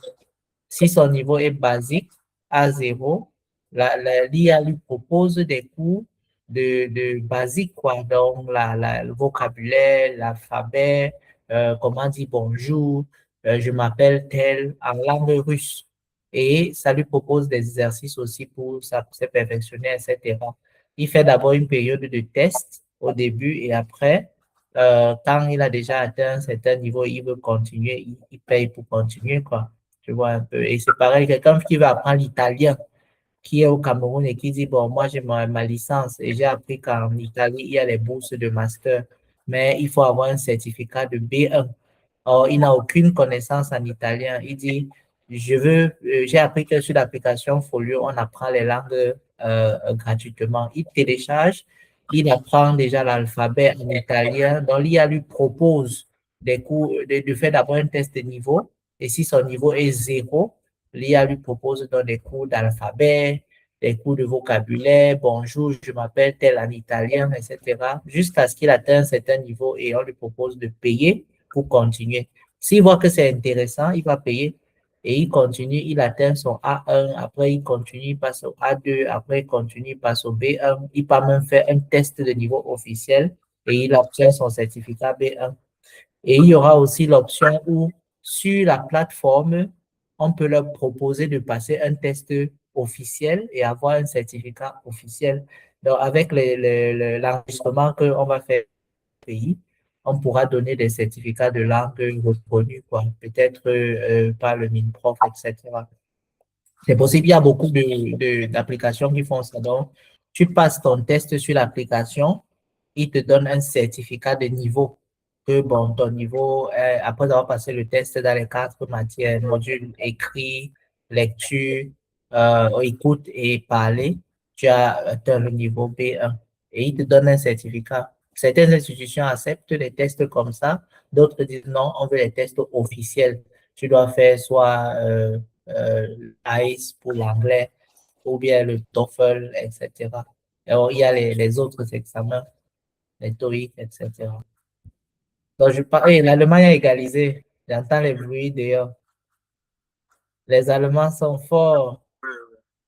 Si son niveau est basique, à zéro, l'IA lui propose des cours de basique, quoi. Donc, le vocabulaire, l'alphabet, comment dire bonjour, je m'appelle tel, en langue russe. Et ça lui propose des exercices aussi pour se perfectionner, etc. Il fait d'abord une période de test au début et après, quand il a déjà atteint un certain niveau, il veut continuer, il paye pour continuer, quoi. Tu vois un peu. Et c'est pareil, quelqu'un qui va apprendre l'italien, qui est au Cameroun et qui dit, bon, moi j'ai ma licence et j'ai appris qu'en Italie, il y a les bourses de master, mais il faut avoir un certificat de B1. Or, il n'a aucune connaissance en italien. Il dit, j'ai appris que sur l'application Folio, on apprend les langues gratuitement. Il télécharge, il apprend déjà l'alphabet en italien. Donc, l'IA lui propose des cours, de faire d'abord un test de niveau. Et si son niveau est zéro, l'IA lui propose donc des cours d'alphabet, des cours de vocabulaire, bonjour, je m'appelle tel en italien, etc., jusqu'à ce qu'il atteigne un certain niveau et on lui propose de payer pour continuer. S'il voit que c'est intéressant, il va payer et il continue, il atteint son A1, après il continue, il passe au A2, après il continue, il passe au B1, il peut même faire un test de niveau officiel et il obtient son certificat B1. Et il y aura aussi l'option où, sur la plateforme, on peut leur proposer de passer un test officiel et avoir un certificat officiel. Donc, avec l'enregistrement qu'on va faire au pays, on pourra donner des certificats de langue reconnus, quoi. Peut-être par le MINPROF, etc. C'est possible, il y a beaucoup d'applications qui font ça. Donc, tu passes ton test sur l'application, il te donne un certificat de niveau. Que bon, ton niveau, après avoir passé le test dans les quatre matières, module écrit, lecture, écoute et parler, tu as atteint le niveau B1 et il te donne un certificat. Certaines institutions acceptent les tests comme ça, d'autres disent non, on veut les tests officiels. Tu dois faire soit ICE pour l'anglais, ou bien le TOEFL, etc. Alors, il y a les autres examens. les TOEIC, etc. Donc, l'Allemagne a égalisé. J'entends les bruits dehors. Les Allemands sont forts.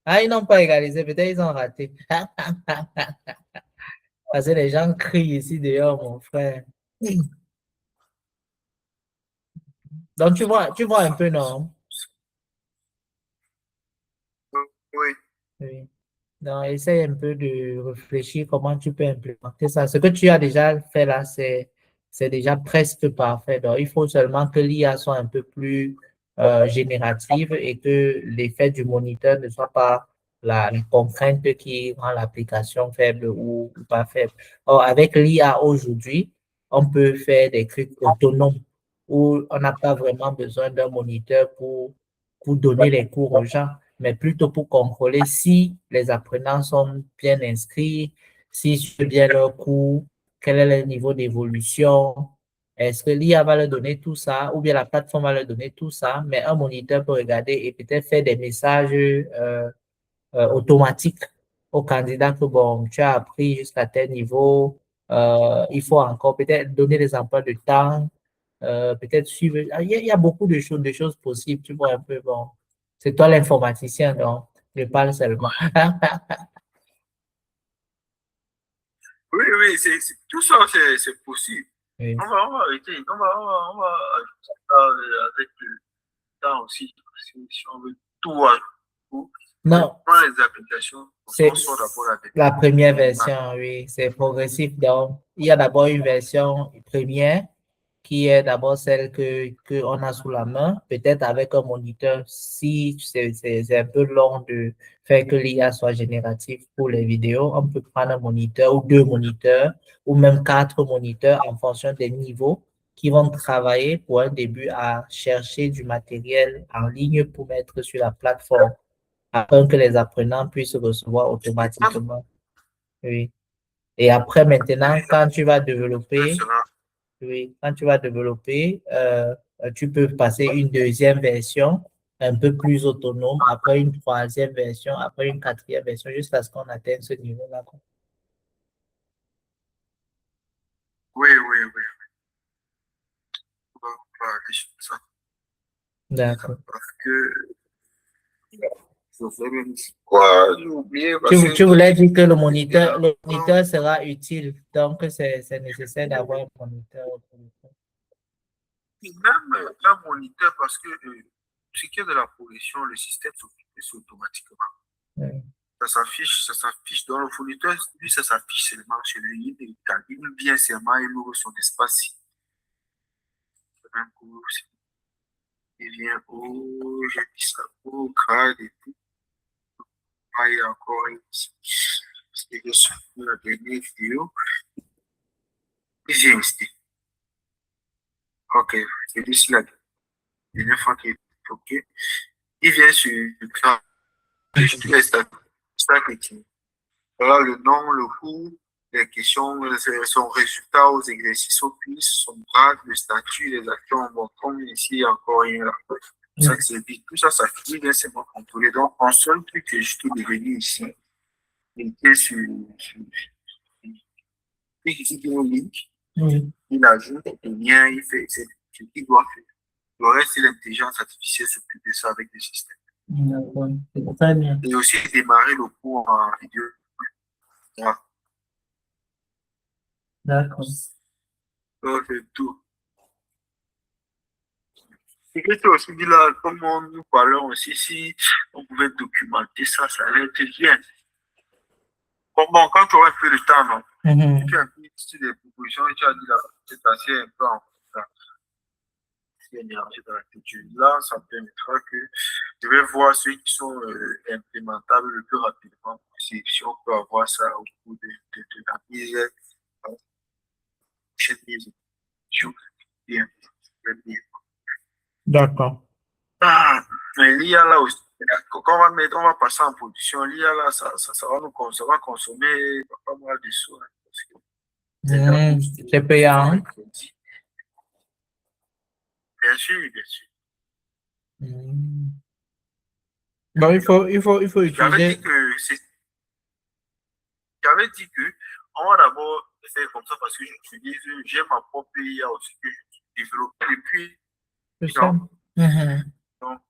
Ah, ils n'ont pas égalisé, peut-être ils ont raté. Parce que les gens crient ici dehors, mon frère. Donc, tu vois un peu, non? Oui. Oui. Donc, essaye un peu de réfléchir comment tu peux implémenter ça. Ce que tu as déjà fait là, c'est déjà presque parfait. Donc, il faut seulement que l'IA soit un peu plus générative et que l'effet du moniteur ne soit pas la contrainte qui rend l'application faible ou pas faible. Or, avec l'IA aujourd'hui, on peut faire des trucs autonomes où on n'a pas vraiment besoin d'un moniteur pour donner les cours aux gens, mais plutôt pour contrôler si les apprenants sont bien inscrits, s'ils suivent bien leur cours, quel est le niveau d'évolution, est-ce que l'IA va leur donner tout ça, ou bien la plateforme va leur donner tout ça, mais un moniteur peut regarder et peut-être faire des messages automatiques aux candidats que, bon, tu as appris jusqu'à tel niveau, il faut encore peut-être donner des emplois de temps, peut-être suivre. Il y a beaucoup de choses possibles, tu vois un peu, bon. C'est toi l'informaticien, donc je parle seulement. Oui, oui, tout ça, c'est possible. Oui. On va arrêter, on va ajouter ça avec le temps aussi. Si on veut tout ajouter, Non, prendre les applications, c'est on sort d'abord la la première version, oui, c'est progressif. Donc, il y a d'abord une version première qui est d'abord celle que on a sous la main, peut-être avec un moniteur, si c'est un peu long de faire que l'IA soit générative pour les vidéos, on peut prendre un moniteur ou deux moniteurs ou même quatre moniteurs en fonction des niveaux qui vont travailler pour un début à chercher du matériel en ligne pour mettre sur la plateforme afin que les apprenants puissent recevoir automatiquement. Oui. Et après, maintenant, quand tu vas développer, oui, quand tu vas développer, tu peux passer une deuxième version un peu plus autonome, après une troisième version, après une quatrième version, jusqu'à ce qu'on atteigne ce niveau-là. Oui, oui, oui. On va aller sur ça. D'accord. Parce que je voulais même quoi, j'ai oublié. Tu voulais dire que le moniteur sera utile, donc c'est nécessaire d'avoir un moniteur. Même un moniteur, parce que ce qui est de la progression, le système s'occupe automatiquement. Oui. Ça s'affiche dans le fournisseur, lui, ça s'affiche seulement chez lui. Il vient seulement, il ouvre son espace. Il vient au, j'ai dit ça, au grade et tout. Ah, il y a encore ici. Parce que je suis la dernière vidéo. Il vient ici. Ok, c'est ici la dernière fois qu'il est OK. Il vient sur le grade. Tous les statistiques. Voilà le nom, le cours, les questions, son résultat aux exercices au quiz, son grade, le statut, les actions. Bon, comme ici, encore rien là. Ça, c'est vite. Tout ça, ça finit bien, c'est bon contrôlé. Donc, un seul truc que je suis devenu ici, il était ici, il link, il ajoute le lien, il fait ce qu'il doit faire. Le reste, c'est l'intelligence artificielle s'occupe de ça avec le système. D'accord. C'est très bien. Et aussi démarrer le cours en vidéo. Voilà. D'accord. Donc, c'est tout. C'est que tu as aussi dit là, comme nous parlons aussi, si on pouvait documenter ça, ça allait être bien. Bon, quand tu auras un peu de temps, non? Tu as dit des propositions et tu as dit là, c'est assez un peu en énergie dans la culture. Là, ça permettra que je vais voir ceux qui sont implémentables le plus rapidement possible. Si on peut avoir ça au cours de la mise, prochaine mise, bien, bien. D'accord. Ah, mais l'IA là aussi, quand on va passer en production, l'IA là, ça va consommer pas mal de sous. Hein, parce que C'est payant. bien sûr, bien sûr. Bon, il faut J'avais utiliser. dit que j'avais dit que On va d'abord faire comme ça parce que j'utilise, j'ai ma propre IA aussi que je développe depuis. C'est ça. Mhm. Donc,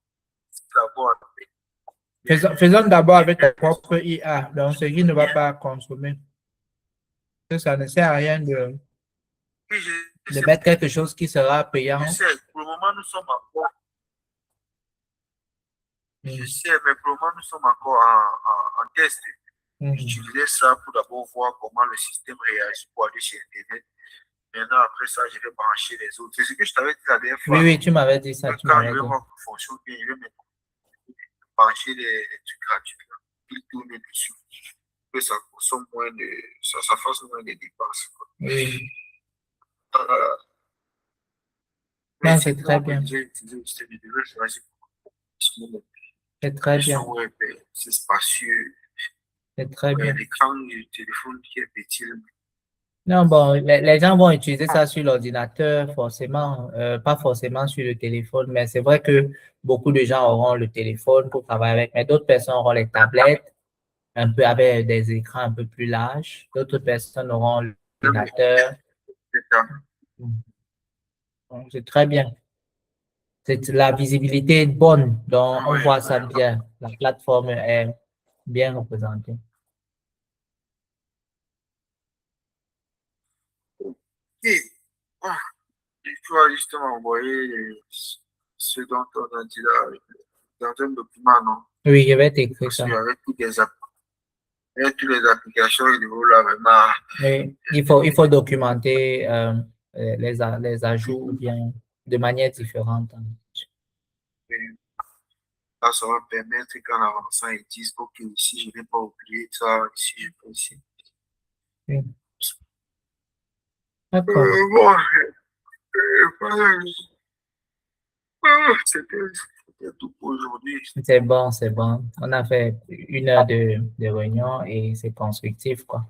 c'est d'abord Faisons d'abord avec ta propre IA, donc ce qui ne va pas consommer. Ça ne sert à rien oui, je de sais, mettre quelque chose qui sera je payant. sais, pour le moment, nous sommes encore, je Mhm. sais, mais pour le moment, nous sommes encore en test. Mhm. J'utilisais ça pour d'abord voir comment le système réagit pour aller sur Internet. Maintenant, après ça, je vais brancher les autres. C'est ce que je t'avais dit la dernière Oui, fois, oui, non? tu m'avais dit ça, Que tu quand je m'avais vais dit. voir que fonctionne bien, je vais me brancher les trucs gratuits. Ils tournent dessus. Que ça consomme moins de, ça fasse moins de dépenses. Oui, Euh, mais non, c'est très sinon, bien. j'ai utilisé le système de développement sur C'est très le son bien. web, c'est spacieux. C'est très bien. L'écran du téléphone qui est petit. Non, bon, les gens vont utiliser ça sur l'ordinateur, forcément, pas forcément sur le téléphone, mais c'est vrai que beaucoup de gens auront le téléphone pour travailler avec, mais d'autres personnes auront les tablettes, un peu avec des écrans un peu plus larges. D'autres personnes auront l'ordinateur. C'est ça. Donc, c'est très bien. La visibilité est bonne, donc on Ouais, voit ça bien. La plateforme est bien représentée. et, ah, il faut justement envoyer ce dont on a dit là dans un document, non? Oui, je vais t'écrire Parce ça. qu'avec toutes les applications, il faut là vraiment. Oui, il faut documenter les ajouts ou bien de manière différente. Là, ça va permettre qu'en avançant, ils disent, OK, ici, je ne vais pas oublier ça, ici, je peux aussi. Oui, d'accord. Bon, voilà, c'était tout pour aujourd'hui. C'est bon, c'est bon. On a fait 1 heure de réunion et c'est constructif, quoi.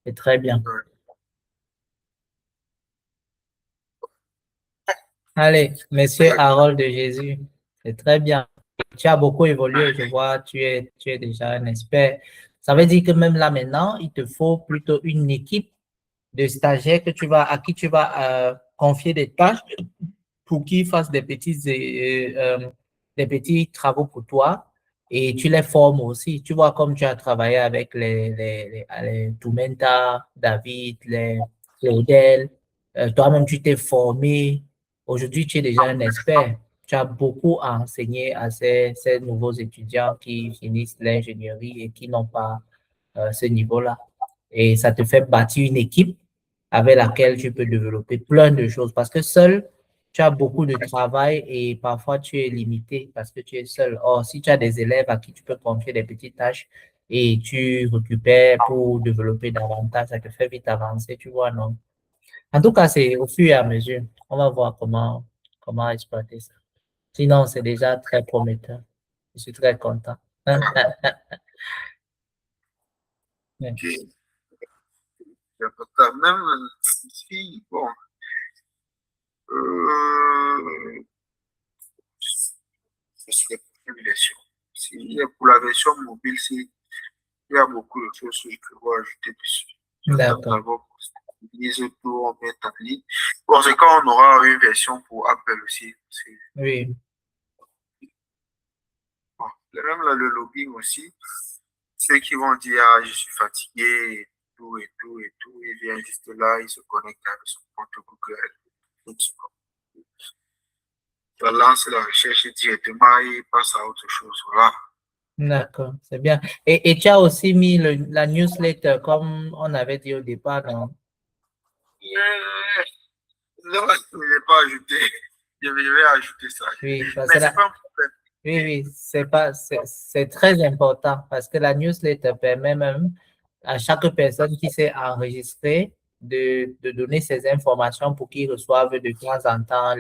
C'est très bien. Ouais. Allez, monsieur Harold de Jésus, c'est très bien. Tu as beaucoup évolué, je vois, tu es déjà un expert. Ça veut dire que même là maintenant, il te faut plutôt une équipe de stagiaires à qui tu vas confier des tâches pour qu'ils fassent des petits travaux pour toi et tu les formes aussi. Tu vois, comme tu as travaillé avec les Toumenta, David, les Odell, toi-même, tu t'es formé. Aujourd'hui, tu es déjà un expert. Tu as beaucoup à enseigner à ces nouveaux étudiants qui finissent l'ingénierie et qui n'ont pas ce niveau-là. Et ça te fait bâtir une équipe avec laquelle tu peux développer plein de choses parce que seul, tu as beaucoup de travail et parfois tu es limité parce que tu es seul. Or, si tu as des élèves à qui tu peux confier des petites tâches et tu récupères pour développer davantage, ça te fait vite avancer, tu vois, non? En tout cas, c'est au fur et à mesure. On va voir comment exploiter ça. Sinon, c'est déjà très prometteur. Je suis très content. Ouais. OK. Il y a pas de ça. Même si, bon, euh, je suis pour une version. Pour la version mobile, il y a beaucoup de choses que je peux ajouter dessus. J'attends D'accord. d'abord qu'on stabilise tout, on met en ligne. Bon, c'est quand on aura une version pour Apple aussi. Oui, Bon, même là, le login aussi, ceux qui vont dire, ah, je suis fatigué, et tout, et tout, et tout, ils viennent juste là, ils se connectent avec son compte Google. Ça lance la recherche directement et il passe à autre chose. Voilà. d'accord, c'est bien. Et tu as aussi mis la newsletter comme on avait dit au départ, non? Non, je ne l'ai pas ajouté. Je vais ajouter ça. Oui, parce que Mais c'est pas un problème. oui, oui, c'est très important parce que la newsletter permet même à chaque personne qui s'est enregistrée de donner ses informations pour qu'ils reçoivent de temps en temps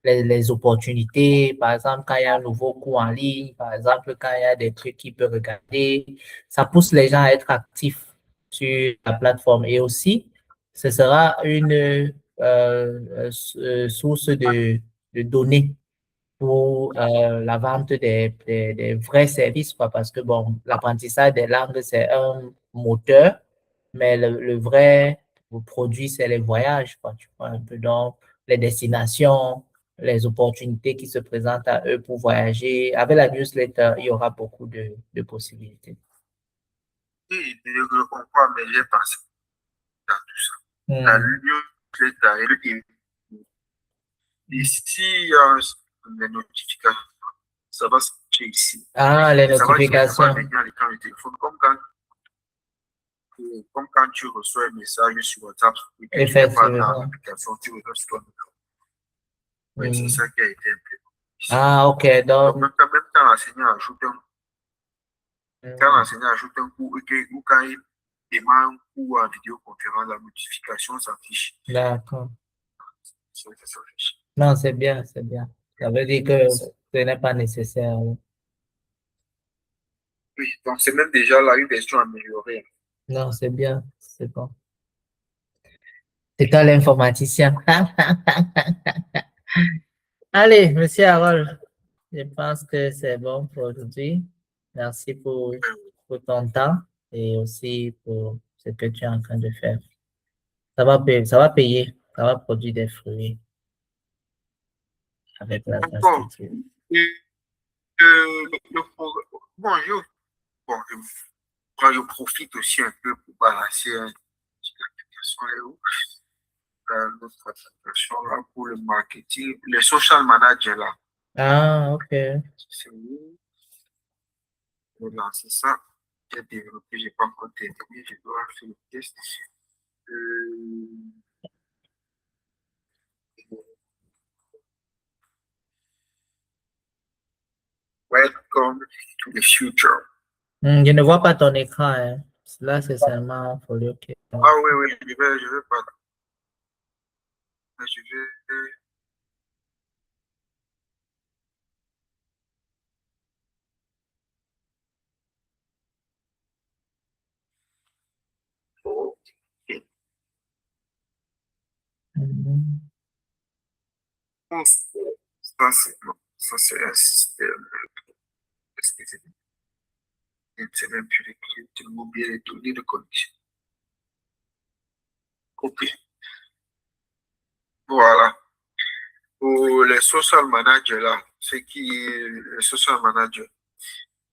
les opportunités. Par exemple, quand il y a un nouveau cours en ligne, par exemple, quand il y a des trucs qu'ils peuvent regarder, ça pousse les gens à être actifs sur la plateforme. Et aussi, ce sera une source de données pour la vente des vrais services, quoi, parce que bon, l'apprentissage des langues, c'est un moteur, mais le vrai produit, c'est les voyages, quoi, tu vois, un peu donc les destinations, les opportunités qui se présentent à eux pour voyager. Avec la newsletter, il y aura beaucoup de possibilités. Oui, je comprends, mais j'ai pensé à tout ça. La Hmm. newsletter et le début. Ici, il y a des notifications. Ça va s'afficher ici. Ah, les Et ça va directement notifications. venir à l'écran du téléphone, comme quand tu reçois un message sur WhatsApp et que tu n'es pas dans Effectivement. l'application, tu reçois sur ton écran. Oui, c'est Hmm. ça qui a été implémenté ici. Ah, ok, Donc, donc, même quand l'enseignant ajoute hmm, un cours ou quand il démarre un cours en vidéoconférence, la notification s'affiche. d'accord. Ça s'affiche. Non, c'est bien, c'est bien. Ça veut dire que ce n'est pas nécessaire. Oui, donc c'est même déjà là une version améliorée. Non, c'est bien, c'est bon. C'est toi l'informaticien. Allez, monsieur Harold, je pense que c'est bon pour aujourd'hui. Merci pour ton temps et aussi pour ce que tu es en train de faire. Ça va produire des fruits avec la Bon, vastitude. et, bon, bon, je profite aussi un peu pour balancer une petite application et où, notre application là pour le marketing, les social managers là. Ah, ok. C'est où? Je vais lancer ça. J'ai développé, j'ai pas encore terminé, je dois faire le test. Euh, Welcome to the future. Je ne vois pas ton écran, hein. Là, c'est seulement Folio qui. Ah oui, oui, je vais pas. Je vais. Ok. Mhm. Ça, c'est un système. Excusez-moi. C'est même plus les clés de mobile et données de connexion. Ok. Voilà. Pour les social managers là, les social managers,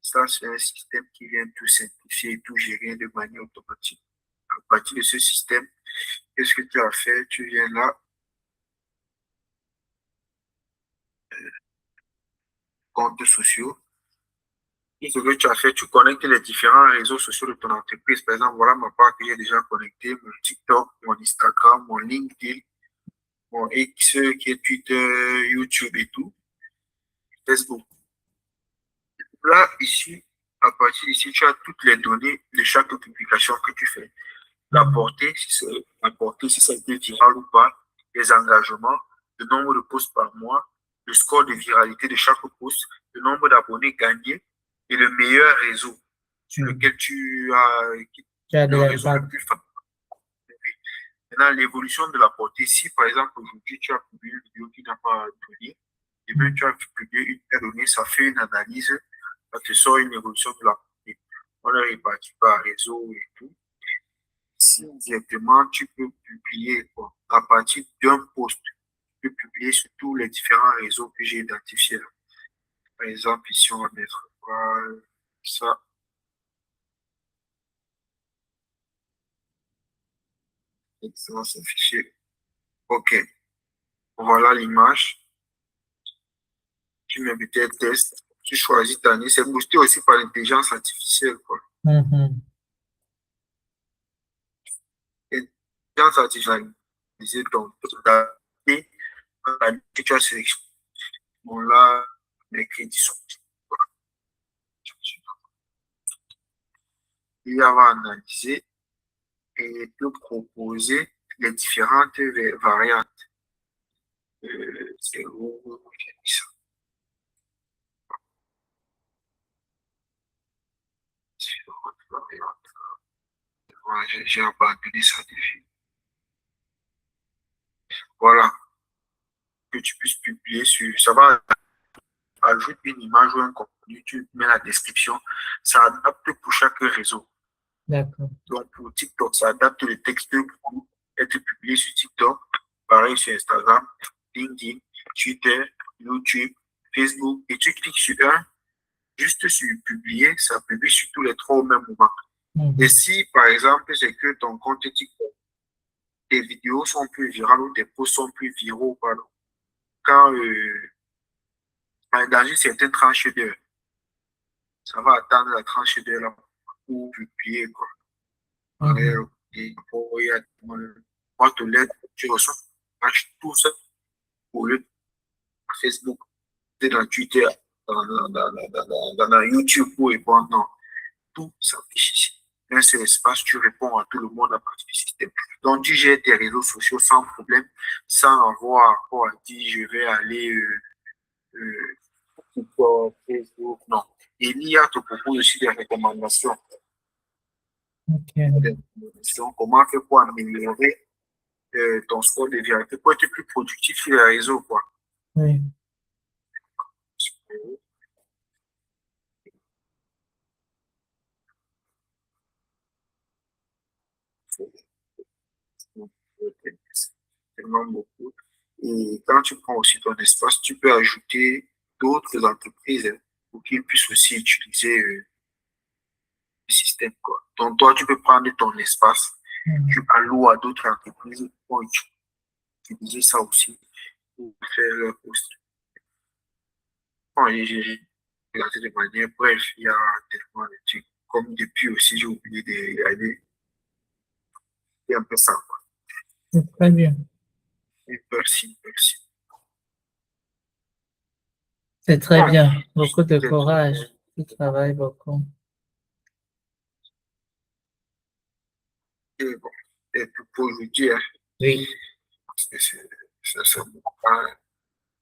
ça, c'est un système qui vient tout simplifier et tout gérer de manière automatique. À partir de ce système, qu'est-ce que tu as fait? Tu viens là, comptes sociaux. Et ce que tu as fait, tu connectes les différents réseaux sociaux de ton entreprise. Par exemple, voilà ma part que j'ai déjà connecté, mon TikTok, mon Instagram, mon LinkedIn, mon X qui est Twitter, YouTube et tout, Facebook. Là, ici, à partir d'ici, tu as toutes les données de chaque publication que tu fais. La portée, si ça a été viral ou pas, les engagements, le nombre de posts par mois, le score de viralité de chaque post, le nombre d'abonnés gagnés et le meilleur réseau sur lequel tu as Tu as de le réseau le l'impact. plus fort. Maintenant, l'évolution de la portée, si par exemple aujourd'hui tu as publié une vidéo qui n'a pas donné, et bien tu as publié une qui a donné, ça fait une analyse, ça te sort une évolution de la portée. On le répartit par réseau et tout. Si directement tu peux publier quoi, à partir d'un post, tu peux publier sur tous les différents réseaux que j'ai identifiés là. Par exemple, ici on va mettre quoi, ça, ça c'est fichier. Ok, voilà l'image. Tu mets peut-être test, tu choisis ta niche. C'est boosté aussi par l'intelligence artificielle, quoi. Mhm. L'intelligence artificielle, donc, et la niche que tu as sélectionnée. Bon, là, les crédits sont. Il va analyser et te proposer les différentes variantes. C'est où j'ai mis ça. Différentes variantes. Voilà, j'ai abandonné ça depuis. Voilà, que tu puisses publier sur. Ça va ajouter une image ou un contenu, tu mets la description. Ça adapte pour chaque réseau. D'accord. Donc, pour TikTok, ça adapte le texte pour être publié sur TikTok. Pareil sur Instagram, LinkedIn, Twitter, YouTube, Facebook. Et tu cliques sur un, juste sur publier, ça publie sur tous les trois au même moment. Et si, par exemple, c'est que ton compte TikTok, tes vidéos sont plus virales ou tes posts sont plus viraux, pardon, quand dans une certaine tranche d'heure, ça va attendre la tranche d'heure là pour publier, quoi. Et pour y aller, boîte aux lettres, tu reçois tout ça pour le Facebook, dans Twitter, dans YouTube pour répondre. Non, tout s'affiche ici. Un seul espace, tu réponds à tout le monde à partir du système. Donc, tu gères tes réseaux sociaux sans problème, sans avoir à dire je vais aller TikTok, Facebook, non. Et l'IA te propose aussi des recommandations. Des recommandations. Comment faire pour améliorer ton score de vérité, pour être plus productif sur les réseaux, quoi. Oui. Tellement beaucoup. Et quand tu prends aussi ton espace, tu peux ajouter d'autres entreprises pour qu'ils puissent aussi utiliser le système, quoi. Donc, toi, tu peux prendre ton espace, tu alloues à d'autres entreprises pour utiliser ça aussi pour faire leur post. Bon, j'ai regardé de manière, bref, il y a tellement de trucs. Comme depuis aussi, j'ai oublié de regarder. C'est un peu ça, quoi. C'est très bien. Merci, merci. C'est très bien. Beaucoup de courage. Tu travailles beaucoup. Et bon, et pour aujourd'hui, hein, Oui. c'est beaucoup.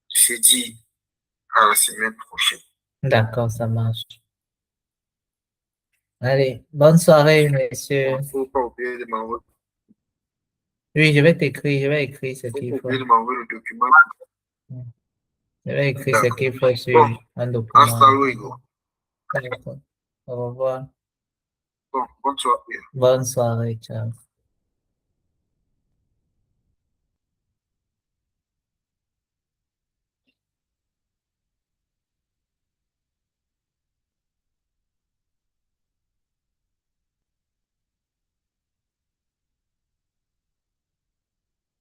C'est dit à la semaine prochaine. D'accord, ça marche. Allez, bonne soirée, monsieur. Il ne faut pas oublier de m'envoyer. Oui, je vais écrire ce Il qu'il faut faut. oublier de m'envoyer le document. Je vais écrire ce qu'il faut sur Bon, un hasta document. luego. D'accord. Au revoir. Bon, bonne soirée. Bonne soirée, ciao.